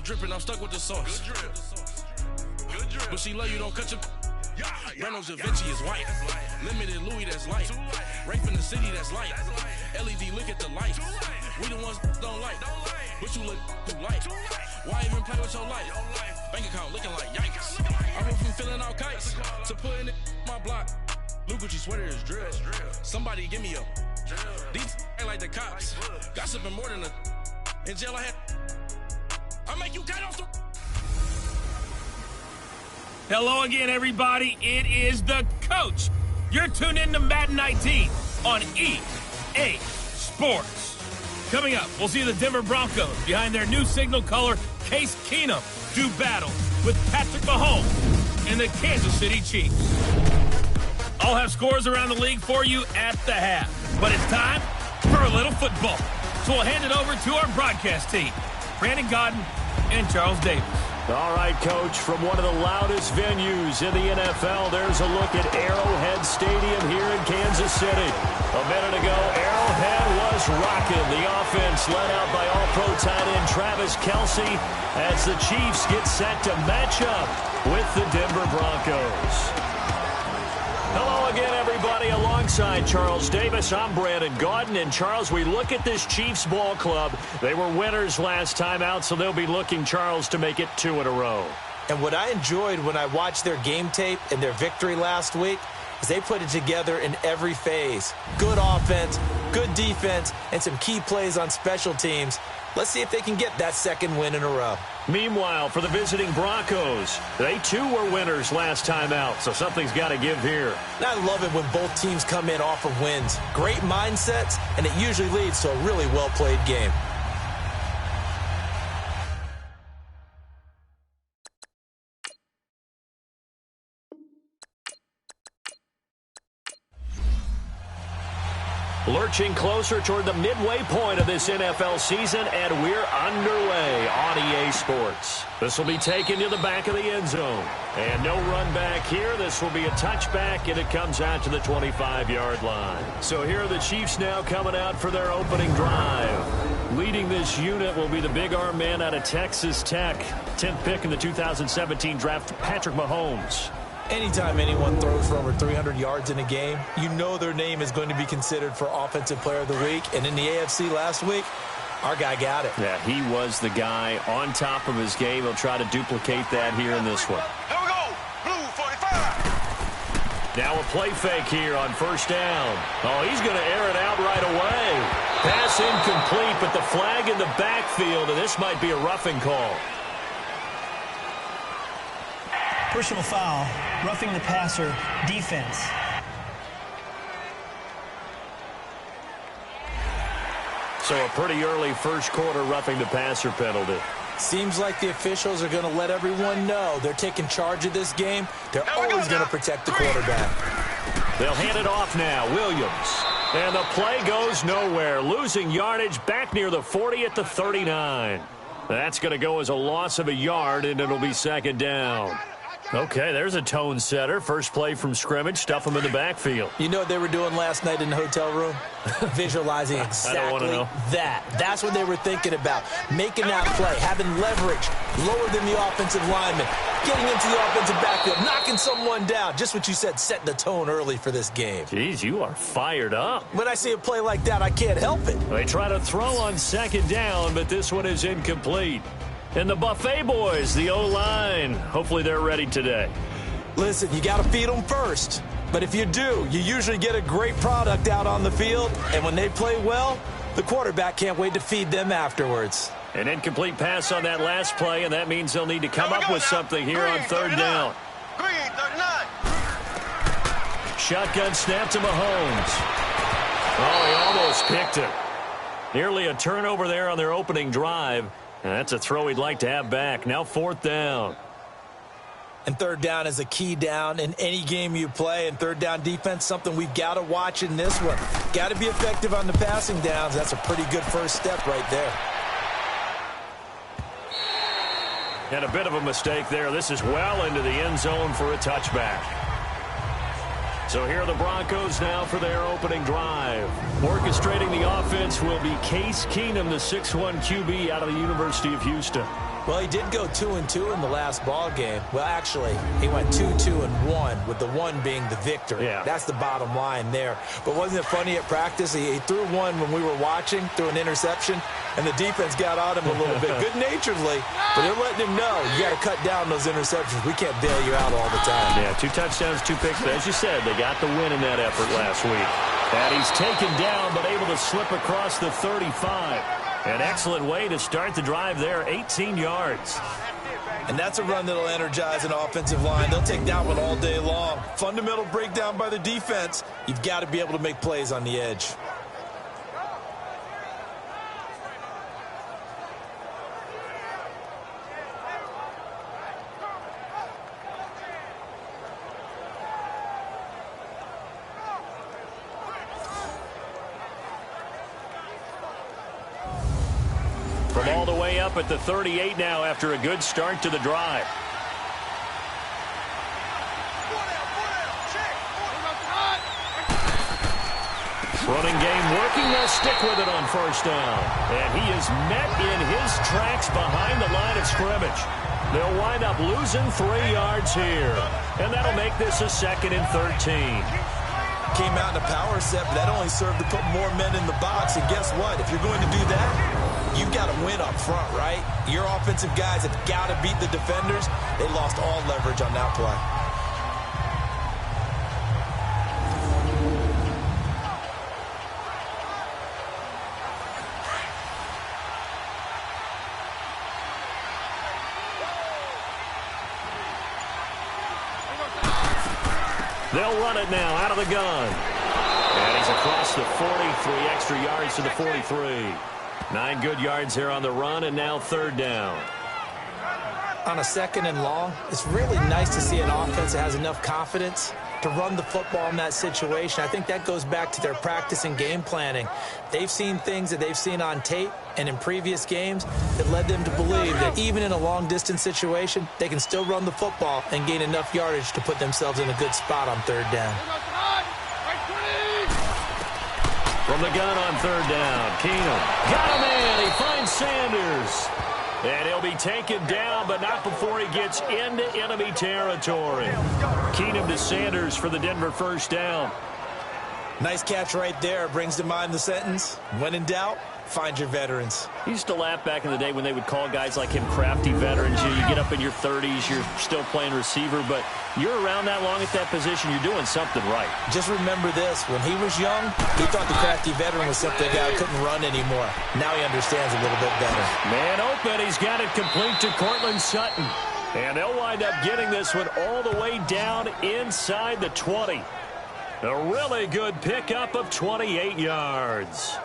I'm dripping, I'm stuck with the sauce. Good drip. Good drip. But she love you, don't cut your... Reynolds Da Vinci is white. Limited Louis, that's light. Rape in the city, that's light. LED, look at the light. We the ones don't like. But you look too light. Why even play with your life? Bank account looking like yikes. I went from filling out kites to putting it in my block. Blue Gucci sweater is drill. Somebody give me a... These ain't like the cops. Gossiping more than a... In jail I had... I make you cut off the... Hello again, everybody. It is the coach. You're tuned in to Madden 19 on EA Sports. Coming up, we'll see the Denver Broncos behind their new signal caller, Case Keenum, do battle with Patrick Mahomes and the Kansas City Chiefs. I'll have scores around the league for you at the half. But it's time for a little football. So we'll hand it over to our broadcast team, Brandon Godden and Charles Davis. All right, Coach, from one of the loudest venues in the NFL, there's a look at Arrowhead Stadium here in Kansas City. A minute ago, Arrowhead was rocking. The offense led out by all-pro tight end Travis Kelce as the Chiefs get set to match up with the Denver Broncos. Hello again, everybody. Alongside Charles Davis, I'm Brandon Godden. And, Charles, we look at this Chiefs ball club. They were winners last time out, so they'll be looking, Charles, to make it 2 in a row. And what I enjoyed when I watched their game tape and their victory last week is they put it together in every phase. Good offense, good defense, and some key plays on special teams. Let's see if they can get that second win in a row. Meanwhile, for the visiting Broncos, they too were winners last time out, so something's got to give here. And I love it when both teams come in off of wins. Great mindsets, and it usually leads to a really well-played game. Lurching closer toward the midway point of this NFL season, and we're underway on EA Sports. This will be taken to the back of the end zone. And no run back here. This will be a touchback, and it comes out to the 25-yard line. So here are the Chiefs now coming out for their opening drive. Leading this unit will be the big arm man out of Texas Tech. 10th pick in the 2017 draft, Patrick Mahomes. Anytime anyone throws for over 300 yards in a game, you know their name is going to be considered for Offensive Player of the Week. And in the AFC last week, our guy got it. Yeah, he was the guy on top of his game. He'll try to duplicate that here in this one. Here we go. Blue 45. Now a play fake here on first down. Oh, he's going to air it out right away. Pass incomplete, but the flag in the backfield, and this might be a roughing call. Personal foul, roughing the passer, defense. So a pretty early first quarter roughing the passer penalty. Seems like the officials are going to let everyone know they're taking charge of this game. They're always going to protect the quarterback. They'll hand it off now, Williams. And the play goes nowhere, losing yardage back near the 40 at the 39. That's going to go as a loss of a yard, and it'll be second down. Okay, there's a tone setter. First play from scrimmage, stuff them in the backfield. You know what they were doing last night in the hotel room? Visualizing exactly that. That's what they were thinking about. Making that play, having leverage, lower than the offensive lineman, getting into the offensive backfield, knocking someone down. Just what you said, setting the tone early for this game. Jeez, you are fired up. When I see a play like that, I can't help it. They try to throw on second down, but this one is incomplete. And the Buffet boys, the O-line, hopefully they're ready today. Listen, you got to feed them first. But if you do, you usually get a great product out on the field. And when they play well, the quarterback can't wait to feed them afterwards. An incomplete pass on that last play, and that means they'll need to come up with something here on third down. Green 39. Shotgun snap to Mahomes. Oh, he almost picked it. Nearly a turnover there on their opening drive. And that's a throw he'd like to have back. Now fourth down. And third down is a key down in any game you play. And third down defense, something we've got to watch in this one. Got to be effective on the passing downs. That's a pretty good first step right there. And a bit of a mistake there. This is well into the end zone for a touchback. So here are the Broncos now for their opening drive. Orchestrating the offense will be Case Keenum, the 6'1" QB out of the University of Houston. Well, he did go 2-2 in the last ball game. Well, actually, he went 2-2-1, with the one being the victory. Yeah. That's the bottom line there. But wasn't it funny at practice? He threw one when we were watching, threw an interception, and the defense got on him a little bit, good-naturedly. But they're letting him know, you got to cut down those interceptions. We can't bail you out all the time. Yeah, 2 touchdowns, 2 picks. But as you said, they got the win in that effort last week. And he's taken down, but able to slip across the 35. An excellent way to start the drive there, 18 yards. And that's a run that'll energize an offensive line. They'll take that one all day long. Fundamental breakdown by the defense. You've got to be able to make plays on the edge. From all the way up at the 38 now after a good start to the drive. Running game working. They'll stick with it on first down. And he is met in his tracks behind the line of scrimmage. They'll wind up losing 3 yards here. And that'll make this a 2nd and 13. Came out in a power set, but that only served to put more men in the box. And guess what? If you're going to do that, you've got to win up front, right? Your offensive guys have got to beat the defenders. They lost all leverage on that play. They'll run it now out of the gun. And he's across the 43 extra yards to the 43. 9 good yards here on the run, and now 3rd down. On a 2nd and long, it's really nice to see an offense that has enough confidence to run the football in that situation. I think that goes back to their practice and game planning. They've seen things that they've seen on tape and in previous games that led them to believe that even in a long-distance situation, they can still run the football and gain enough yardage to put themselves in a good spot on 3rd down. From the gun on 3rd down, Keenum got a man. He finds Sanders. And he'll be taken down, but not before he gets into enemy territory. Keenum to Sanders for the Denver 1st down. Nice catch right there. Brings to mind the sentence, when in doubt, find your veterans. He used to laugh back in the day when they would call guys like him crafty veterans. You get up in your 30s, you're still playing receiver, but you're around that long at that position, you're doing something right. Just remember this. When he was young, he thought the crafty veteran was simply a guy who couldn't run anymore. Now he understands a little bit better. Man open. He's got it complete to Cortland Sutton. And they'll wind up getting this one all the way down inside the 20. A really good pickup of 28 yards.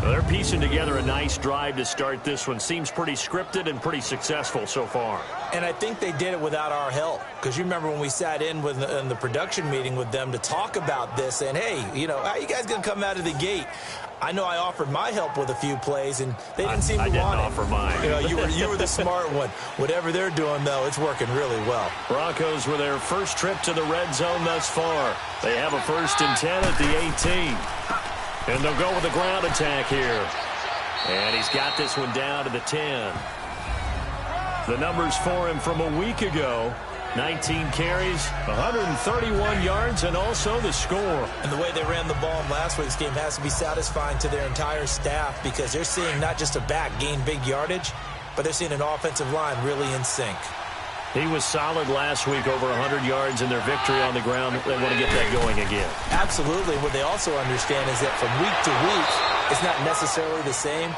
Well, they're piecing together a nice drive to start this one. Seems pretty scripted and pretty successful so far. And I think they did it without our help. Because you remember when we sat in the production meeting with them to talk about this, and hey, you know, how are you guys going to come out of the gate? I know I offered my help with a few plays, and they didn't seem to want it. I didn't offer mine. You know, you were the smart one. Whatever they're doing, though, it's working really well. Broncos with their first trip to the red zone thus far. They have a 1st and 10 at the 18. And they'll go with a ground attack here. And he's got this one down to the 10. The numbers for him from a week ago. 19 carries, 131 yards, and also the score. And the way they ran the ball in last week's game has to be satisfying to their entire staff because they're seeing not just a back gain big yardage, but they're seeing an offensive line really in sync. He was solid last week, over 100 yards in their victory on the ground. They want to get that going again. Absolutely. What they also understand is that from week to week, it's not necessarily the same,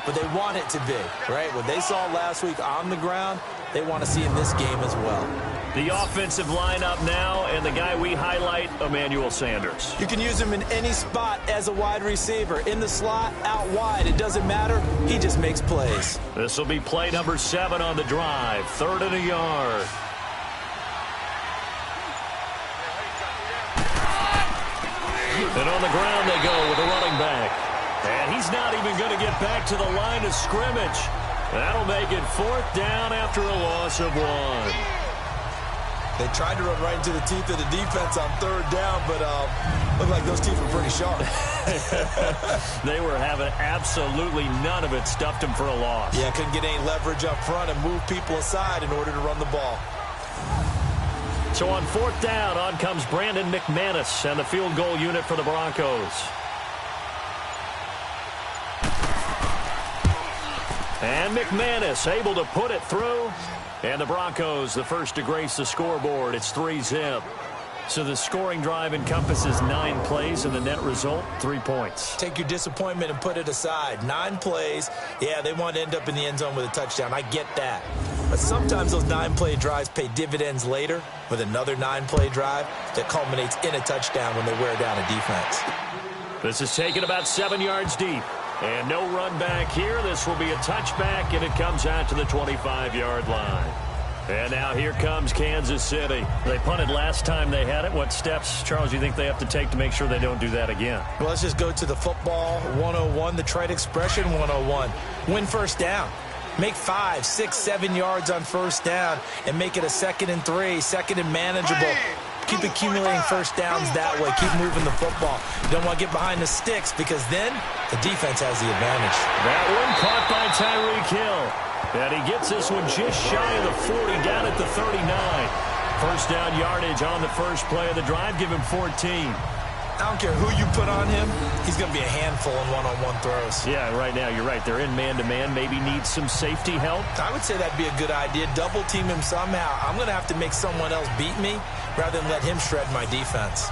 but they want it to be, right? What they saw last week on the ground, they want to see in this game as well. The offensive lineup now, and the guy we highlight, Emmanuel Sanders. You can use him in any spot as a wide receiver. In the slot, out wide. It doesn't matter. He just makes plays. This will be play number 7 on the drive. 3rd and a yard. And on the ground they go with a running back. And he's not even going to get back to the line of scrimmage. That'll make it 4th down after a loss of 1. They tried to run right into the teeth of the defense on third down, but looked like those teeth were pretty sharp. They were having absolutely none of it. Stuffed them for a loss. Yeah, couldn't get any leverage up front and move people aside in order to run the ball. So on fourth down, on comes Brandon McManus and the field goal unit for the Broncos. And McManus able to put it through. And the Broncos, the first to grace the scoreboard. It's 3-zip. So the scoring drive encompasses 9 plays, and the net result, 3 points. Take your disappointment and put it aside. 9 plays. Yeah, they want to end up in the end zone with a touchdown. I get that. But sometimes those 9-play drives pay dividends later with another 9-play drive that culminates in a touchdown when they wear down a defense. This is taken about 7 yards deep. And no run back here. This will be a touchback, and it comes out to the 25-yard line. And now here comes Kansas City. They punted last time they had it. What steps, Charles, you think they have to take to make sure they don't do that again? Well, let's just go to the football 101, the trite expression 101. Win first down. Make 5, 6, 7 yards on first down and make it a 2nd and 3, 2nd and manageable. Keep accumulating first downs that way. Keep moving the football. You don't want to get behind the sticks because then the defense has the advantage. That one caught by Tyreek Hill. And he gets this one just shy of the 40, down at the 39. First down yardage on the first play of the drive. Give him 14. I don't care who you put on him. He's going to be a handful in one-on-one throws. Yeah, right now, you're right. They're in man-to-man. Maybe needs some safety help. I would say that'd be a good idea. Double team him somehow. I'm going to have to make someone else beat me rather than let him shred my defense.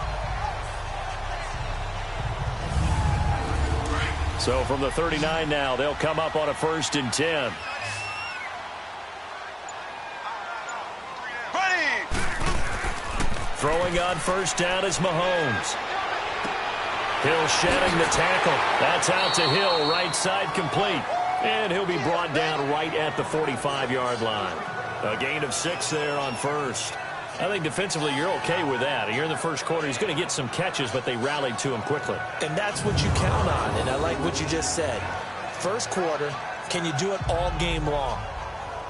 So from the 39 now, they'll come up on a 1st and 10. Throwing on first down is Mahomes. Hill shedding the tackle. That's out to Hill, right side complete. And he'll be brought down right at the 45-yard line. A gain of 6 there on first. I think defensively you're okay with that. You're in the first quarter. He's going to get some catches, but they rallied to him quickly. And that's what you count on, and I like what you just said. First quarter, can you do it all game long?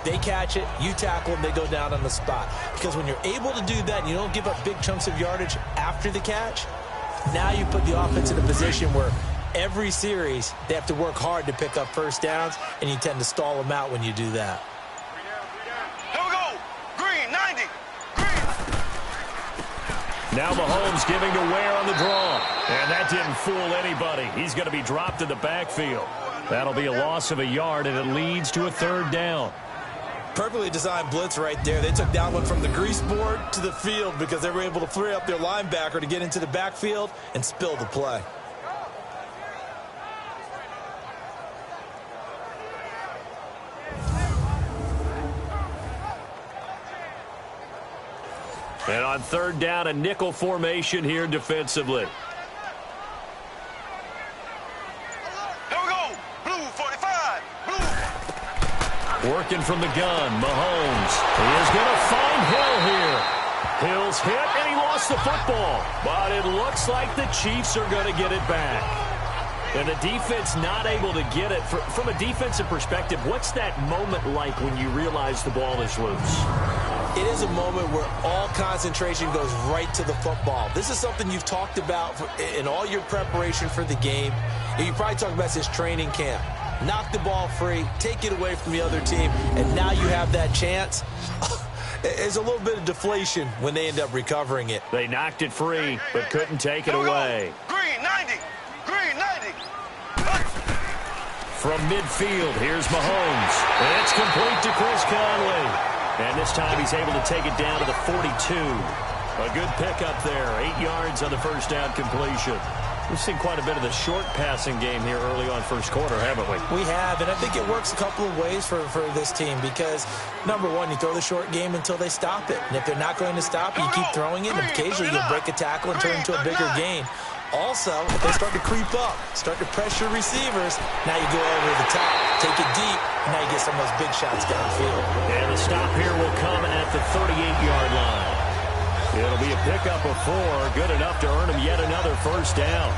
They catch it, you tackle them, they go down on the spot. Because when you're able to do that and you don't give up big chunks of yardage after the catch, now you put the offense in a position where every series they have to work hard to pick up first downs, and you tend to stall them out when you do that. Here we go. Green, 90. Green. Now Mahomes giving to Ware on the draw. And that didn't fool anybody. He's going to be dropped in the backfield. That'll be a loss of a yard, and it leads to a 3rd down. Perfectly designed blitz right there. They took that one from the grease board to the field because they were able to free up their linebacker to get into the backfield and spill the play. And on 3rd down, a nickel formation here defensively. Working from the gun, Mahomes. He is going to find Hill here. Hill's hit, and he lost the football. But it looks like the Chiefs are going to get it back. And the defense not able to get it. From a defensive perspective, what's that moment like when you realize the ball is loose? It is a moment where all concentration goes right to the football. This is something you've talked about in all your preparation for the game. And you probably talked about this training camp. Knock the ball free, take it away from the other team, and now you have that chance. There's a little bit of deflation when they end up recovering it. They knocked it free, but couldn't take it away. Green, 90. Green, 90. From midfield, here's Mahomes. And it's complete to Chris Conley. And this time he's able to take it down to the 42. A good pickup there. 8 yards on the first down completion. We've seen quite a bit of the short passing game here early on first quarter, haven't we? We have, and I think it works a couple of ways for this team because, number one, you throw the short game until they stop it. And if they're not going to stop it, you keep throwing it, and occasionally you'll break a tackle and turn into a bigger gain. Also, if they start to creep up, start to pressure receivers, now you go over the top, take it deep, and now you get some of those big shots downfield. And the stop here will come at the 38-yard line. It'll be a pickup of 4, good enough to earn him yet another first down.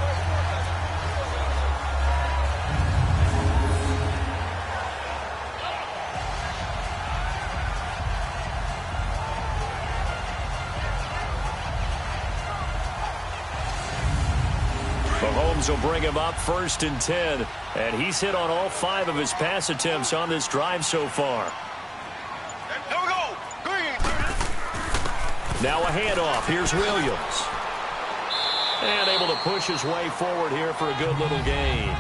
Mahomes will bring him up 1st and 10. And he's hit on all 5 of his pass attempts on this drive so far. Here we go. Green. Now a handoff. Here's Williams. And able to push his way forward here for a good little gain.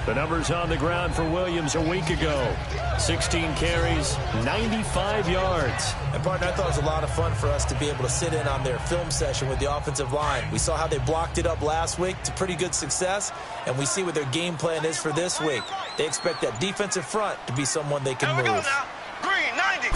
The numbers on the ground for Williams a week ago. 16 carries, 95 yards. And, partner, I thought it was a lot of fun for us to be able to sit in on their film session with the offensive line. We saw how they blocked it up last week to pretty good success, and we see what their game plan is for this week. They expect that defensive front to be someone they can move. Here we go now. Green, 90.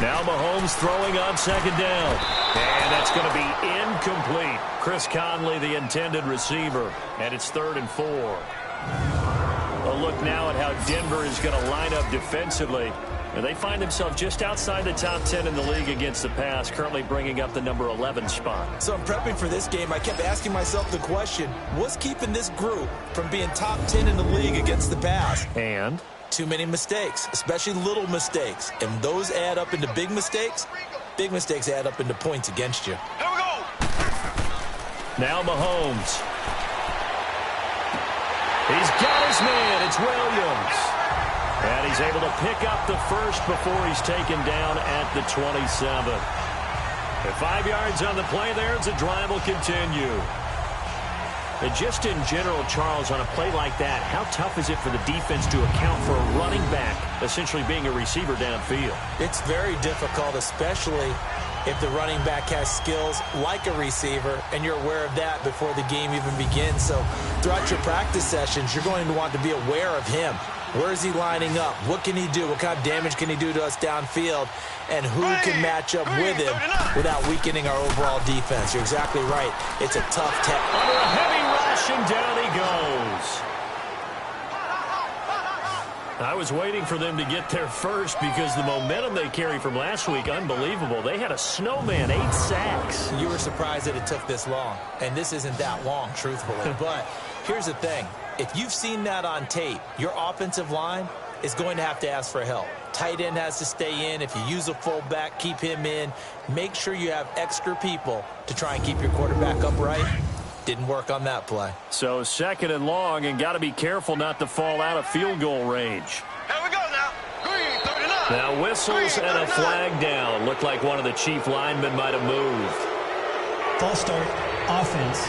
Now Mahomes throwing on 2nd down. And that's going to be incomplete. Chris Conley, the intended receiver. And it's 3rd and 4. A look now at how Denver is going to line up defensively. And they find themselves just outside the top 10 in the league against the pass, currently bringing up the number 11 spot. So I'm prepping for this game. I kept asking myself the question, what's keeping this group from being top 10 in the league against the pass? And too many mistakes, especially little mistakes. And those add up into big mistakes. Big mistakes add up into points against you. Here we go. Now Mahomes. He's got his man. It's Williams. And he's able to pick up the first before he's taken down at the 27. At 5 yards on the play there, the drive will continue. And just in general, Charles, on a play like that, how tough is it for the defense to account for a running back essentially being a receiver downfield? It's very difficult, especially if the running back has skills like a receiver, and you're aware of that before the game even begins. So throughout your practice sessions, you're going to want to be aware of him. Where is he lining up? What can he do? What kind of damage can he do to us downfield? And who can match up with him without weakening our overall defense? You're exactly right. It's a tough test. Under a heavy rush, and down he goes. I was waiting for them to get there first because the momentum they carry from last week, unbelievable. They had a snowman, 8 sacks. You were surprised that it took this long. And this isn't that long, truthfully. But here's the thing. If you've seen that on tape, your offensive line is going to have to ask for help. Tight end has to stay in. If you use a fullback, keep him in. Make sure you have extra people to try and keep your quarterback upright. Didn't work on that play. So 2nd and long, and got to be careful not to fall out of field goal range. Here we go now. Green, 39. Now whistles and a flag down. Looked like one of the chief linemen might have moved. False start, offense.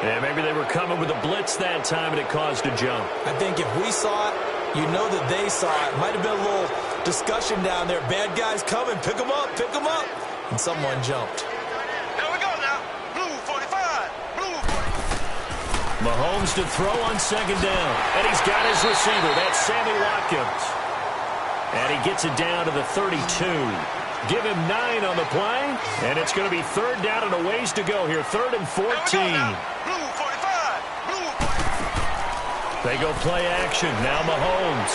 And maybe they were coming with a blitz that time, and it caused a jump. I think if we saw it, you know that they saw it. Might have been a little discussion down there. Bad guys coming. Pick them up. Pick them up. And someone jumped. Here we go now. Blue 45. Blue 45. Mahomes to throw on 2nd down. And he's got his receiver. That's Sammy Watkins. And he gets it down to the 32. Give him 9 on the play. And it's going to be 3rd down and a ways to go here. 3rd and 14. Blue 45. Blue 45. They go play action. Now Mahomes.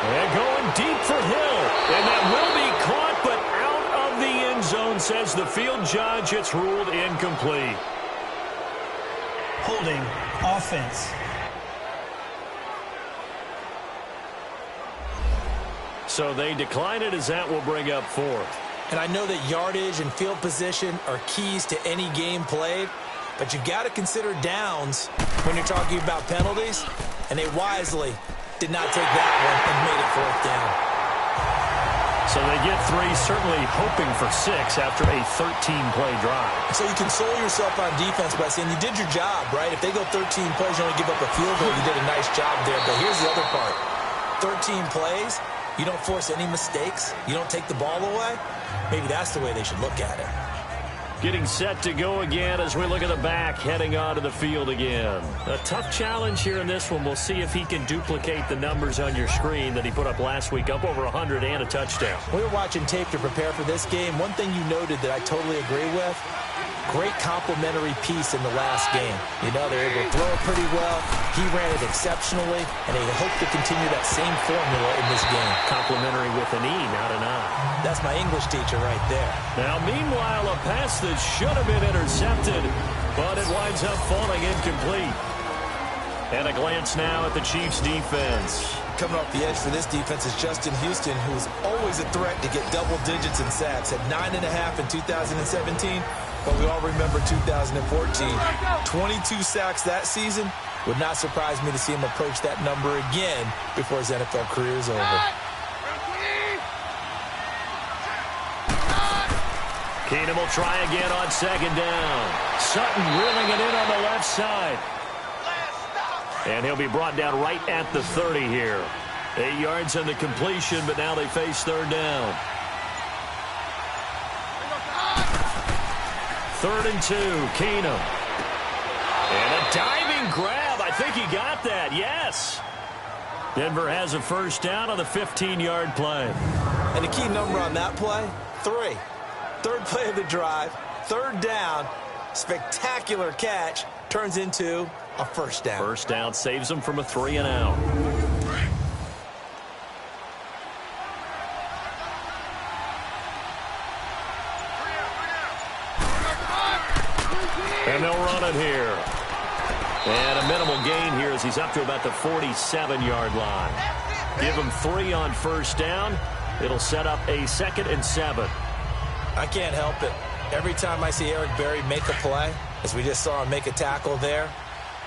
And going deep for Hill. And that will be caught, but out of the end zone, says the field judge. It's ruled incomplete. Holding, offense. So they decline it, as that will bring up 4th. And I know that yardage and field position are keys to any game played, but you got to consider downs when you're talking about penalties, and they wisely did not take that one and made it 4th down. So they get 3, certainly hoping for 6 after a 13-play drive. So you console yourself on defense by saying you did your job, right? If they go 13 plays, you only give up a field goal, you did a nice job there. But here's the other part. 13 plays, you don't force any mistakes, you don't take the ball away. Maybe that's the way they should look at it. Getting set to go again as we look at the back, heading onto the field again. A tough challenge here in this one. We'll see if he can duplicate the numbers on your screen that he put up last week, up over 100 and a touchdown. We were watching tape to prepare for this game. One thing you noted that I totally agree with, great complimentary piece in the last game. You know, they're able to throw it pretty well. He ran it exceptionally, and they hope to continue that same formula in this game. Complimentary with an E, not an I. That's my English teacher right there. Now, meanwhile, a pass that should have been intercepted, but it winds up falling incomplete. And a glance now at the Chiefs' defense. Coming off the edge for this defense is Justin Houston, who's always a threat to get double digits in sacks. At 9.5 in 2017, but we all remember 2014. 22 sacks that season. Would not surprise me to see him approach that number again before his NFL career is over. Keenum will try again on second down. Sutton reeling it in on the left side. And he'll be brought down right at the 30 here. 8 yards on the completion, but now they face third down. 3rd and 2, Keenum. And a diving grab. I think he got that, yes. Denver has a first down on the 15-yard play. And the key number on that play, 3. Third play of the drive, third down, spectacular catch, turns into a first down. First down saves them from a 3 and out. And they'll run it here. And a minimal gain here as he's up to about the 47-yard line. Give him 3 on first down. It'll set up a 2nd and 7. I can't help it. Every time I see Eric Berry make a play, as we just saw him make a tackle there,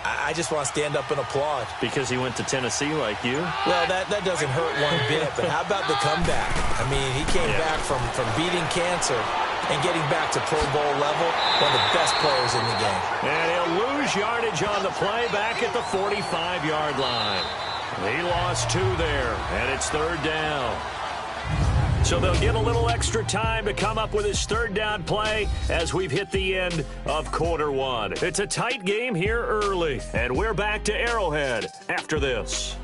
I just want to stand up and applaud. Because he went to Tennessee like you? Well, that doesn't hurt one bit, but how about the comeback? I mean, he came back from beating cancer and getting back to Pro Bowl level, one of the best players in the game. And he'll lose yardage on the play back at the 45-yard line. He lost 2 there, and it's third down. So they'll get a little extra time to come up with his third down play as we've hit the end of quarter 1. It's a tight game here early, and we're back to Arrowhead after this.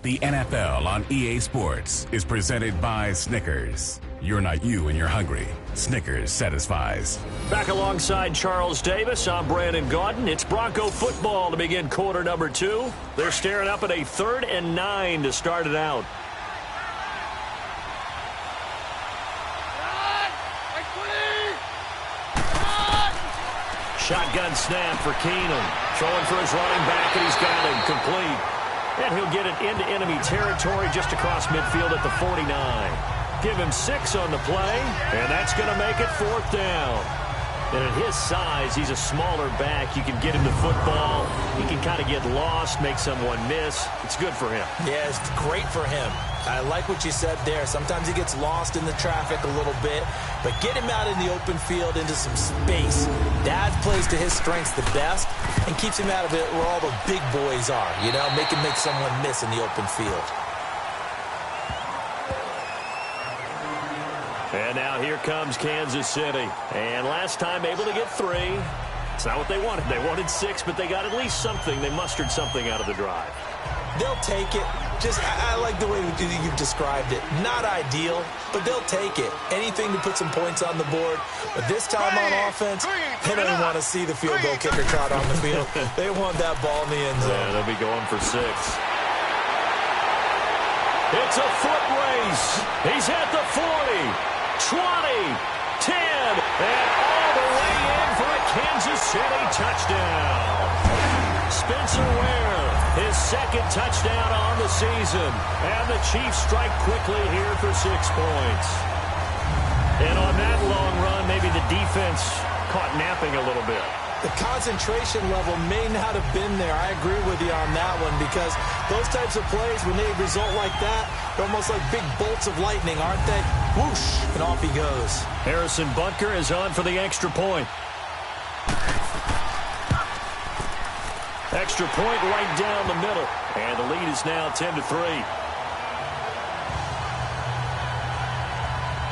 The NFL on EA Sports is presented by Snickers. You're not you when you're hungry. Snickers satisfies. Back alongside Charles Davis, I'm Brandon Gaudin. It's Bronco football to begin quarter number 2. They're staring up at a 3rd and 9 to start it out. Shotgun snap for Keenum. Throwing for his running back, and he's got him complete. And he'll get it into enemy territory just across midfield at the 49. Give him 6 on the play, and that's going to make it 4th down. And at his size, he's a smaller back. You can get him to football. He can kind of get lost, make someone miss. It's good for him. Yeah, it's great for him. I like what you said there. Sometimes he gets lost in the traffic a little bit, but get him out in the open field into some space. Dad plays to his strengths the best and keeps him out of it where all the big boys are, you know, make someone miss in the open field. And now here comes Kansas City. And last time able to get 3. It's not what they wanted. They wanted 6, but they got at least something. They mustered something out of the drive. They'll take it. I like the way you've described it. Not ideal, but they'll take it. Anything to put some points on the board. But this time on offense, they don't even want to see the field goal kicker trot on the field. They want that ball in the end zone. Yeah, they'll be going for 6. It's a foot race. He's at the 40, 20, 10, and all the way in for a Kansas City touchdown. Spencer Ware, his 2nd touchdown on the season. And the Chiefs strike quickly here for 6 points. And on that long run, maybe the defense caught napping a little bit. The concentration level may not have been there. I agree with you on that one because those types of plays, when they result like that, they're almost like big bolts of lightning, aren't they? Whoosh, and off he goes. Harrison Butker is on for the extra point. Extra point right down the middle. And the lead is now 10-3.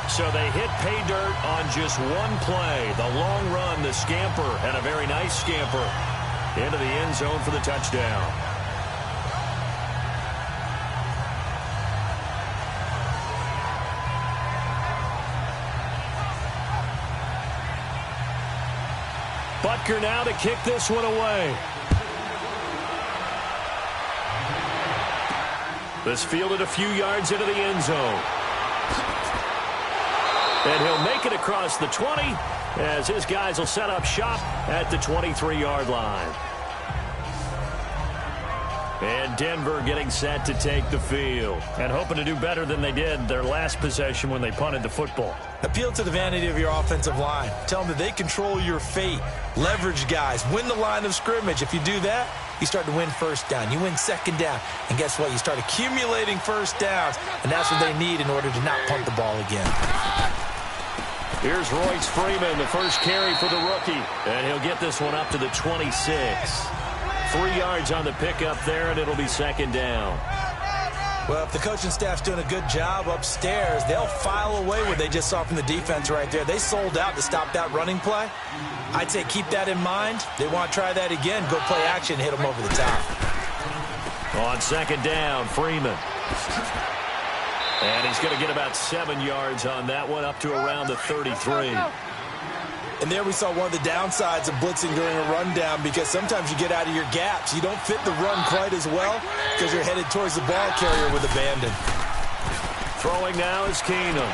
So they hit pay dirt on just one play. The long run, the scamper, and a very nice scamper into the end zone for the touchdown. Butker now to kick this one away. This fielded a few yards into the end zone. And he'll make it across the 20 as his guys will set up shop at the 23-yard line. And Denver getting set to take the field. And hoping to do better than they did their last possession when they punted the football. Appeal to the vanity of your offensive line. Tell them that they control your fate. Leverage guys. Win the line of scrimmage. If you do that, you start to win first down. You win second down. And guess what? You start accumulating first downs. And that's what they need in order to not punt the ball again. Here's Royce Freeman, the first carry for the rookie. And he'll get this one up to the 26. 3 yards on the pickup there, and it'll be second down. Well, if the coaching staff's doing a good job upstairs, they'll file away what they just saw from the defense right there. They sold out to stop that running play. I'd say keep that in mind. They want to try that again. Go play action, hit them over the top. On second down, Freeman. And he's going to get about 7 yards on that one, up to around the 33. And there we saw one of the downsides of blitzing during a rundown, because sometimes you get out of your gaps. You don't fit the run quite as well because you're headed towards the ball carrier with abandon. Throwing now is Keenum.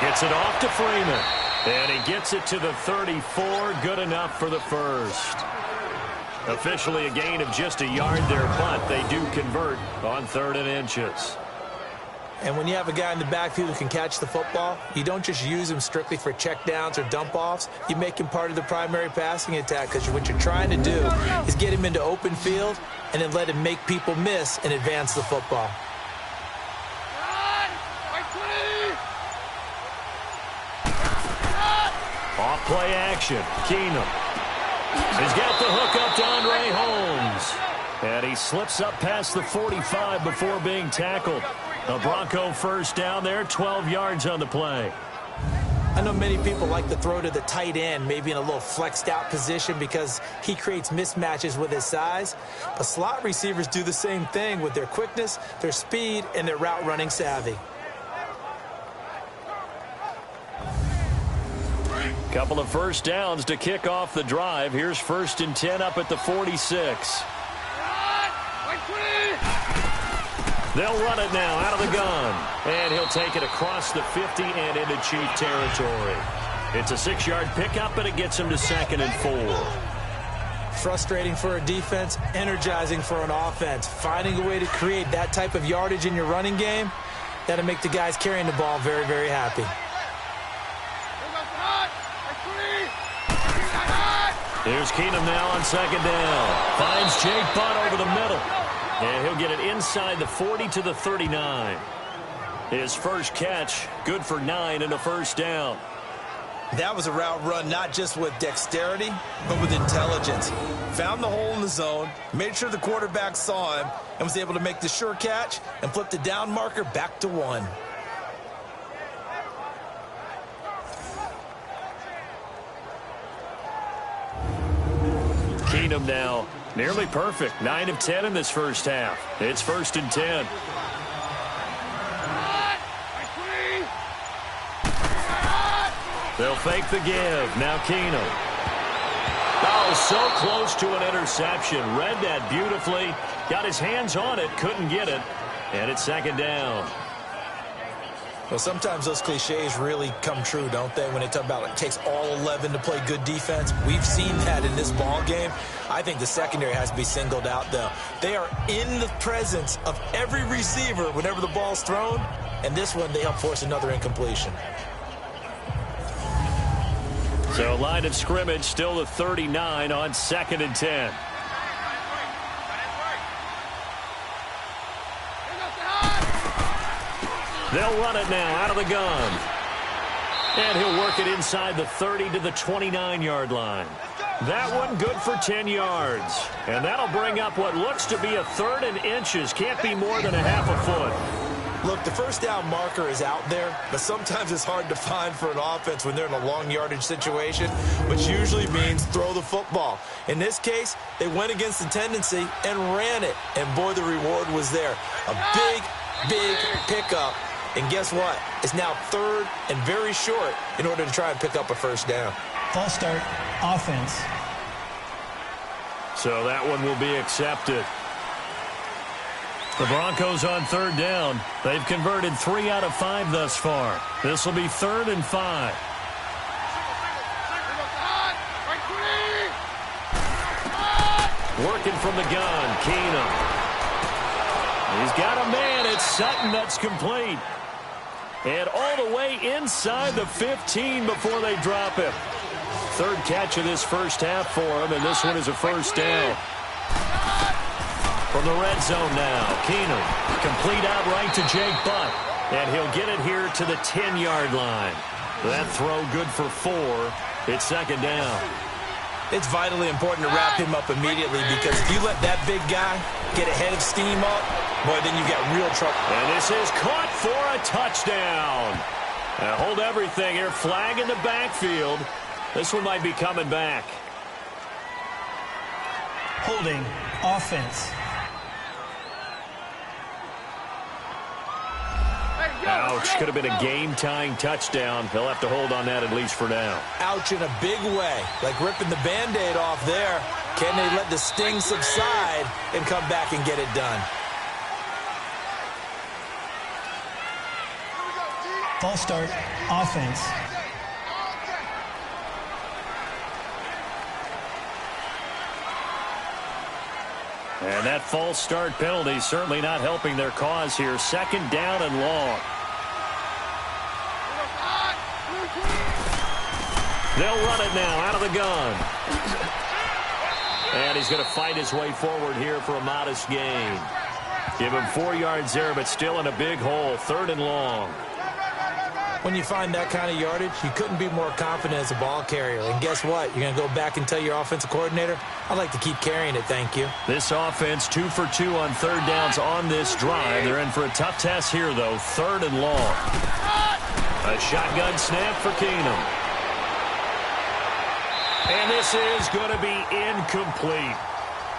Gets it off to Freeman. And he gets it to the 34. Good enough for the first. Officially a gain of just a yard there, but they do convert on 3rd and inches. And when you have a guy in the backfield who can catch the football, you don't just use him strictly for checkdowns or dump-offs. You make him part of the primary passing attack, because what you're trying to do is get him into open field and then let him make people miss and advance the football. Off play action. Keenum. He's got the hook up to Andre Holmes. And he slips up past the 45 before being tackled. A Bronco first down there, 12 yards on the play. I know many people like to throw to the tight end, maybe in a little flexed out position, because he creates mismatches with his size. But slot receivers do the same thing with their quickness, their speed, and their route running savvy. Couple of first downs to kick off the drive. Here's 1st and 10 up at the 46. They'll run it now out of the gun. And he'll take it across the 50 and into Chief territory. It's a 6-yard pickup, but it gets him to 2nd and 4. Frustrating for a defense, energizing for an offense. Finding a way to create that type of yardage in your running game, that'll make the guys carrying the ball very, very happy. Here's Keenum now on 2nd down. Finds Jake Butt over the middle. And he'll get it inside the 40 to the 39. His first catch, good for 9 and a first down. That was a route run not just with dexterity, but with intelligence. Found the hole in the zone, made sure the quarterback saw him, and was able to make the sure catch and flip the down marker back to 1. Keenum now nearly perfect. 9 of 10 in this first half. It's 1st and 10. They'll fake the give. Now Keenum. Oh, so close to an interception. Read that beautifully. Got his hands on it. Couldn't get it. And it's 2nd down. Well, sometimes those cliches really come true, don't they? When they talk about it takes all 11 to play good defense. We've seen that in this ball game. I think the secondary has to be singled out, though. They are in the presence of every receiver whenever the ball's thrown. And this one, they help force another incompletion. So line of scrimmage still the 39 on 2nd and 10. They'll run it now out of the gun. And he'll work it inside the 30 to the 29-yard line. That one good for 10 yards. And that'll bring up what looks to be a 3rd and inches. Can't be more than a half a foot. Look, the first down marker is out there, but sometimes it's hard to find for an offense when they're in a long yardage situation, which usually means throw the football. In this case, they went against the tendency and ran it. And boy, the reward was there. A big, big pickup. And guess what? It's now 3rd and very short in order to try and pick up a first down. False start, offense. So that one will be accepted. The Broncos on 3rd down. They've converted 3 out of 5 thus far. This will be 3rd and 5. Working from the gun, Keenum. He's got a man. It's Sutton that's complete. And all the way inside the 15 before they drop him. Third catch of this first half for him, and this one is a first down. From the red zone now, Keenum. Complete out right to Jake Butt. And he'll get it here to the 10-yard line. That throw good for 4. It's second down. It's vitally important to wrap him up immediately because if you let that big guy get a head of steam up, boy, then you've got real trouble. And this is caught for a touchdown. Hold everything here. Flag in the backfield. This one might be coming back. Holding offense. Ouch. Could have been a game-tying touchdown. He'll have to hold on that at least for now. Ouch in a big way. Like ripping the Band-Aid off there. Can they let the sting subside and come back and get it done? False start, offense. And that false start penalty certainly not helping their cause here. Second down and long. They'll run it now out of the gun. And he's going to fight his way forward here for a modest gain. Give him 4 yards there, but still in a big hole. Third and long. When you find that kind of yardage, you couldn't be more confident as a ball carrier. And guess what? You're going to go back and tell your offensive coordinator, I'd like to keep carrying it, thank you. This offense 2 for 2 on third downs on this drive. They're in for a tough test here, though. Third and long. A shotgun snap for Keenum. And this is going to be incomplete.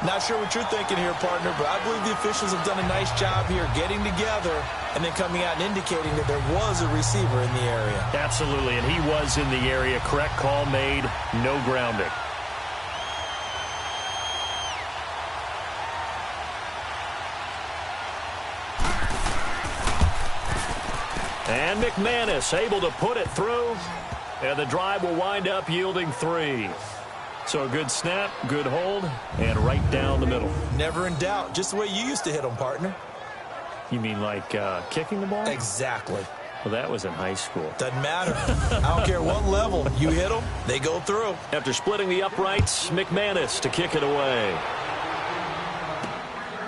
Not sure what you're thinking here, partner, but I believe the officials have done a nice job here getting together and then coming out and indicating that there was a receiver in the area. Absolutely, and he was in the area. Correct call made, no grounding. And McManus able to put it through, and the drive will wind up yielding 3. So a good snap, good hold, and right down the middle. Never in doubt. Just the way you used to hit them, partner. You mean like kicking the ball? Exactly. Well, that was in high school. Doesn't matter. I don't care what level. You hit them, they go through. After splitting the uprights, McManus to kick it away.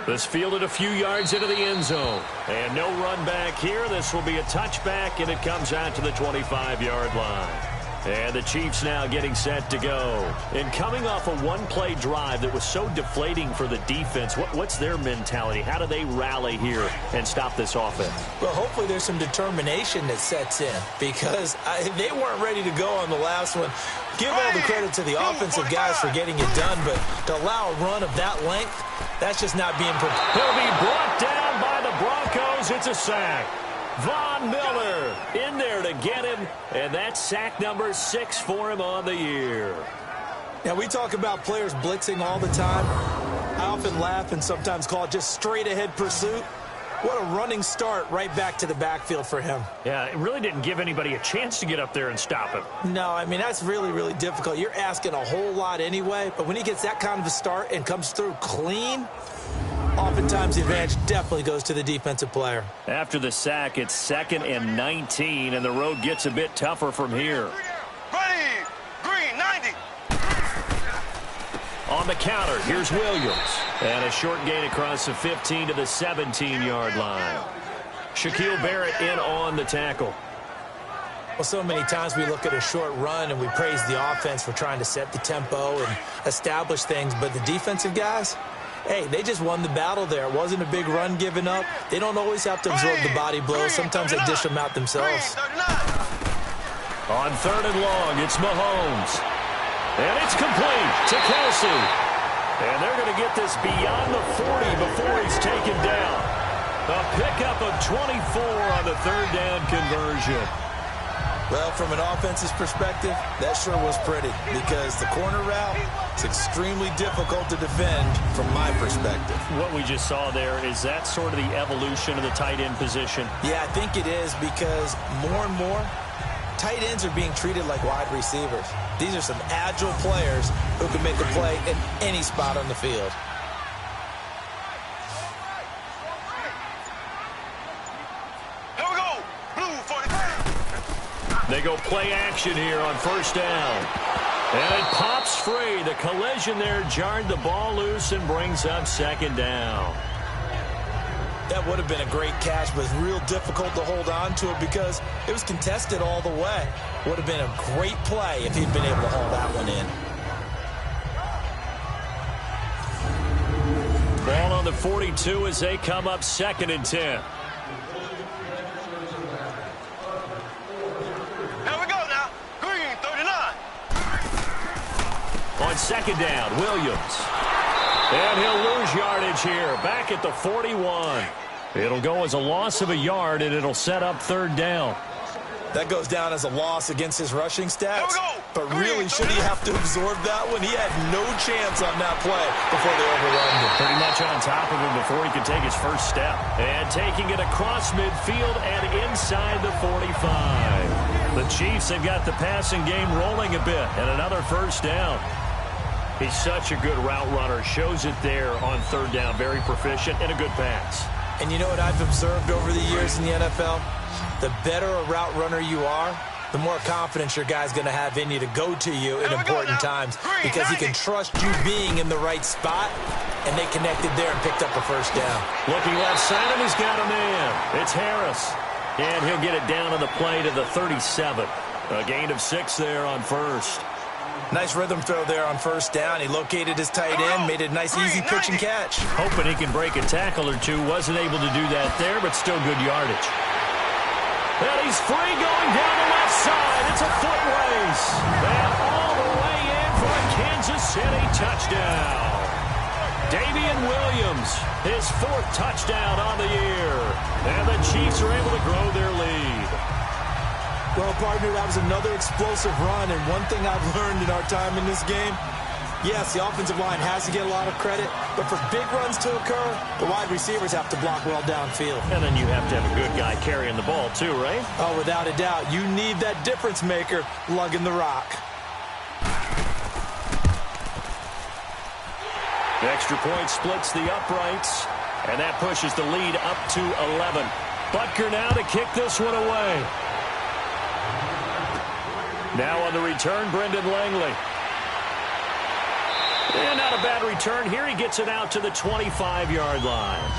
This fielded a few yards into the end zone. And no run back here. This will be a touchback, and it comes out to the 25-yard line. And the Chiefs now getting set to go. And coming off a one-play drive that was so deflating for the defense, what's their mentality? How do they rally here and stop this offense? Well, hopefully there's some determination that sets in because they weren't ready to go on the last one. Give all the credit to the offensive guys for getting it done, but to allow a run of that length, that's just not being prepared. He'll be brought down by the Broncos. It's a sack. Von Miller in there to get him, and that's sack number 6 for him on the year. Now, we talk about players blitzing all the time. I often laugh and sometimes call it just straight-ahead pursuit. What a running start right back to the backfield for him. Yeah, it really didn't give anybody a chance to get up there and stop him. No, I mean, that's really, really difficult. You're asking a whole lot anyway, but when he gets that kind of a start and comes through clean, oftentimes the advantage definitely goes to the defensive player. After the sack, it's 2nd and 19, and the road gets a bit tougher from here. Green, 90. On the counter, here's Williams. And a short gain across the 15 to the 17-yard line. Shaquille Barrett in on the tackle. Well, so many times we look at a short run and we praise the offense for trying to set the tempo and establish things, but the defensive guys, hey, they just won the battle there. It wasn't a big run given up. They don't always have to absorb the body blows. Sometimes they dish them out themselves. On 3rd and long, it's Mahomes. And it's complete to Kelsey. And they're going to get this beyond the 40 before he's taken down. A pickup of 24 on the 3rd down conversion. Well, from an offensive perspective, that sure was pretty because the corner route is extremely difficult to defend from my perspective. What we just saw there, is that sort of the evolution of the tight end position? Yeah, I think it is because more and more, tight ends are being treated like wide receivers. These are some agile players who can make a play in any spot on the field. They go play action here on first down. And it pops free. The collision there jarred the ball loose and brings up second down. That would have been a great catch, but it's real difficult to hold on to it because it was contested all the way. Would have been a great play if he'd been able to hold that one in. Ball on the 42 as they come up 2nd and 10. Here we go now. Green, 39. On 2nd down, Williams. And he'll lose yardage here, back at the 41. It'll go as a loss of a yard, and it'll set up 3rd down. That goes down as a loss against his rushing stats. But really, should he have to absorb that one? He had no chance on that play before they overrun him. Pretty much on top of him before he could take his first step. And taking it across midfield and inside the 45. The Chiefs have got the passing game rolling a bit, and another first down. He's such a good route runner. Shows it there on 3rd down. Very proficient and a good pass. And you know what I've observed over the years in the NFL? The better a route runner you are, the more confidence your guy's going to have in you to go to you in important times because he can trust you being in the right spot, and they connected there and picked up a first down. Looking left side, and he's got a man. It's Harris. And he'll get it down on the play to the 37. A gain of 6 there on first. Nice rhythm throw there on first down. He located his tight end, made it a nice, easy pitch and catch. Hoping he can break a tackle or two. Wasn't able to do that there, but still good yardage. And he's free going down the left side. It's a foot race. And all the way in for a Kansas City touchdown. Damian Williams, his 4th touchdown on the year. And the Chiefs are able to grow their lead. Well, partner, that was another explosive run, and one thing I've learned in our time in this game, yes, the offensive line has to get a lot of credit, but for big runs to occur, the wide receivers have to block well downfield. And then you have to have a good guy carrying the ball too, right? Oh, without a doubt. You need that difference maker lugging the rock. The extra point splits the uprights, and that pushes the lead up to 11. Butker now to kick this one away. Now on the return, Brendan Langley. And not a bad return here. He gets it out to the 25-yard line.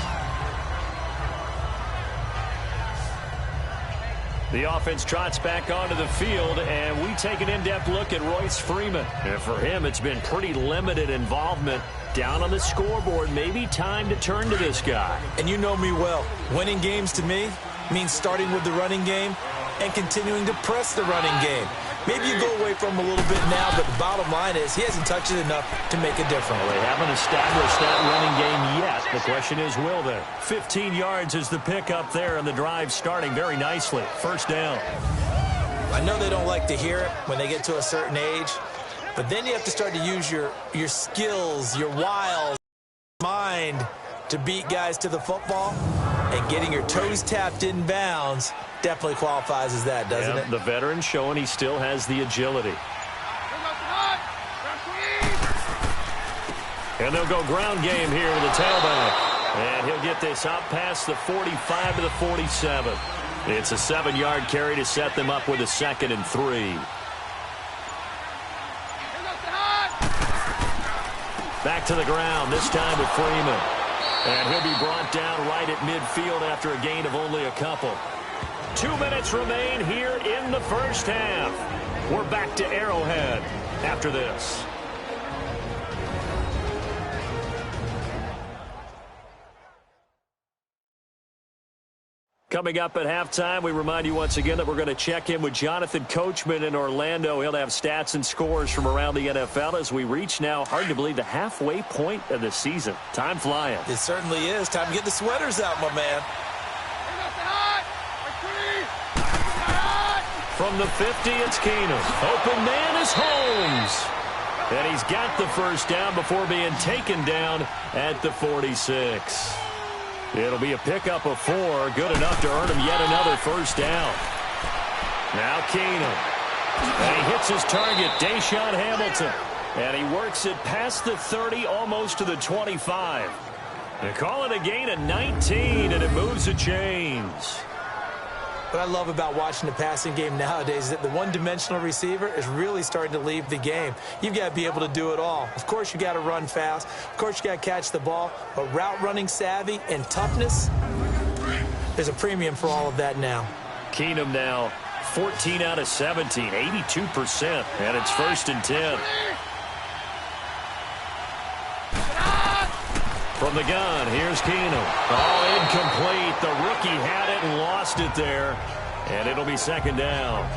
The offense trots back onto the field, and we take an in-depth look at Royce Freeman. And for him, it's been pretty limited involvement down on the scoreboard. Maybe time to turn to this guy. And you know me well. Winning games to me means starting with the running game and continuing to press the running game. Maybe you go away from him a little bit now, but the bottom line is he hasn't touched it enough to make a difference. Well, they haven't established that running game yet. The question is, will they? 15 yards is the pickup there, and the drive starting very nicely. First down. I know they don't like to hear it when they get to a certain age, but then you have to start to use your skills, your wiles, mind to beat guys to the football, and getting your toes tapped in bounds definitely qualifies as that, doesn't it? The veteran showing he still has the agility. And they'll go ground game here with the tailback. And he'll get this up past the 45 to the 47. It's a 7-yard carry to set them up with a 2nd and 3. Back to the ground, this time with Freeman. And he'll be brought down right at midfield after a gain of only a couple. 2 minutes remain here in the first half. We're back to Arrowhead after this. Coming up at halftime, we remind you once again that we're going to check in with Jonathan Coachman in Orlando. He'll have stats and scores from around the NFL as we reach now, hard to believe, the halfway point of the season. Time flying. It certainly is. Time to get the sweaters out, my man. From the 50, it's Keenum. Open man is Holmes. And he's got the first down before being taken down at the 46. It'll be a pickup of 4. Good enough to earn him yet another first down. Now Keenum. And he hits his target, Deshaun Hamilton. And he works it past the 30, almost to the 25. They call it a gain of 19, and it moves the chains. What I love about watching the passing game nowadays is that the one-dimensional receiver is really starting to leave the game. You've got to be able to do it all. Of course, you got to run fast. Of course, you got to catch the ball. But route running savvy and toughness, there's a premium for all of that now. Keenum now 14 out of 17, 82%, and it's 1st and 10. From the gun, here's Keenum. Oh, incomplete. The rookie had it and lost it there, and it'll be 2nd down.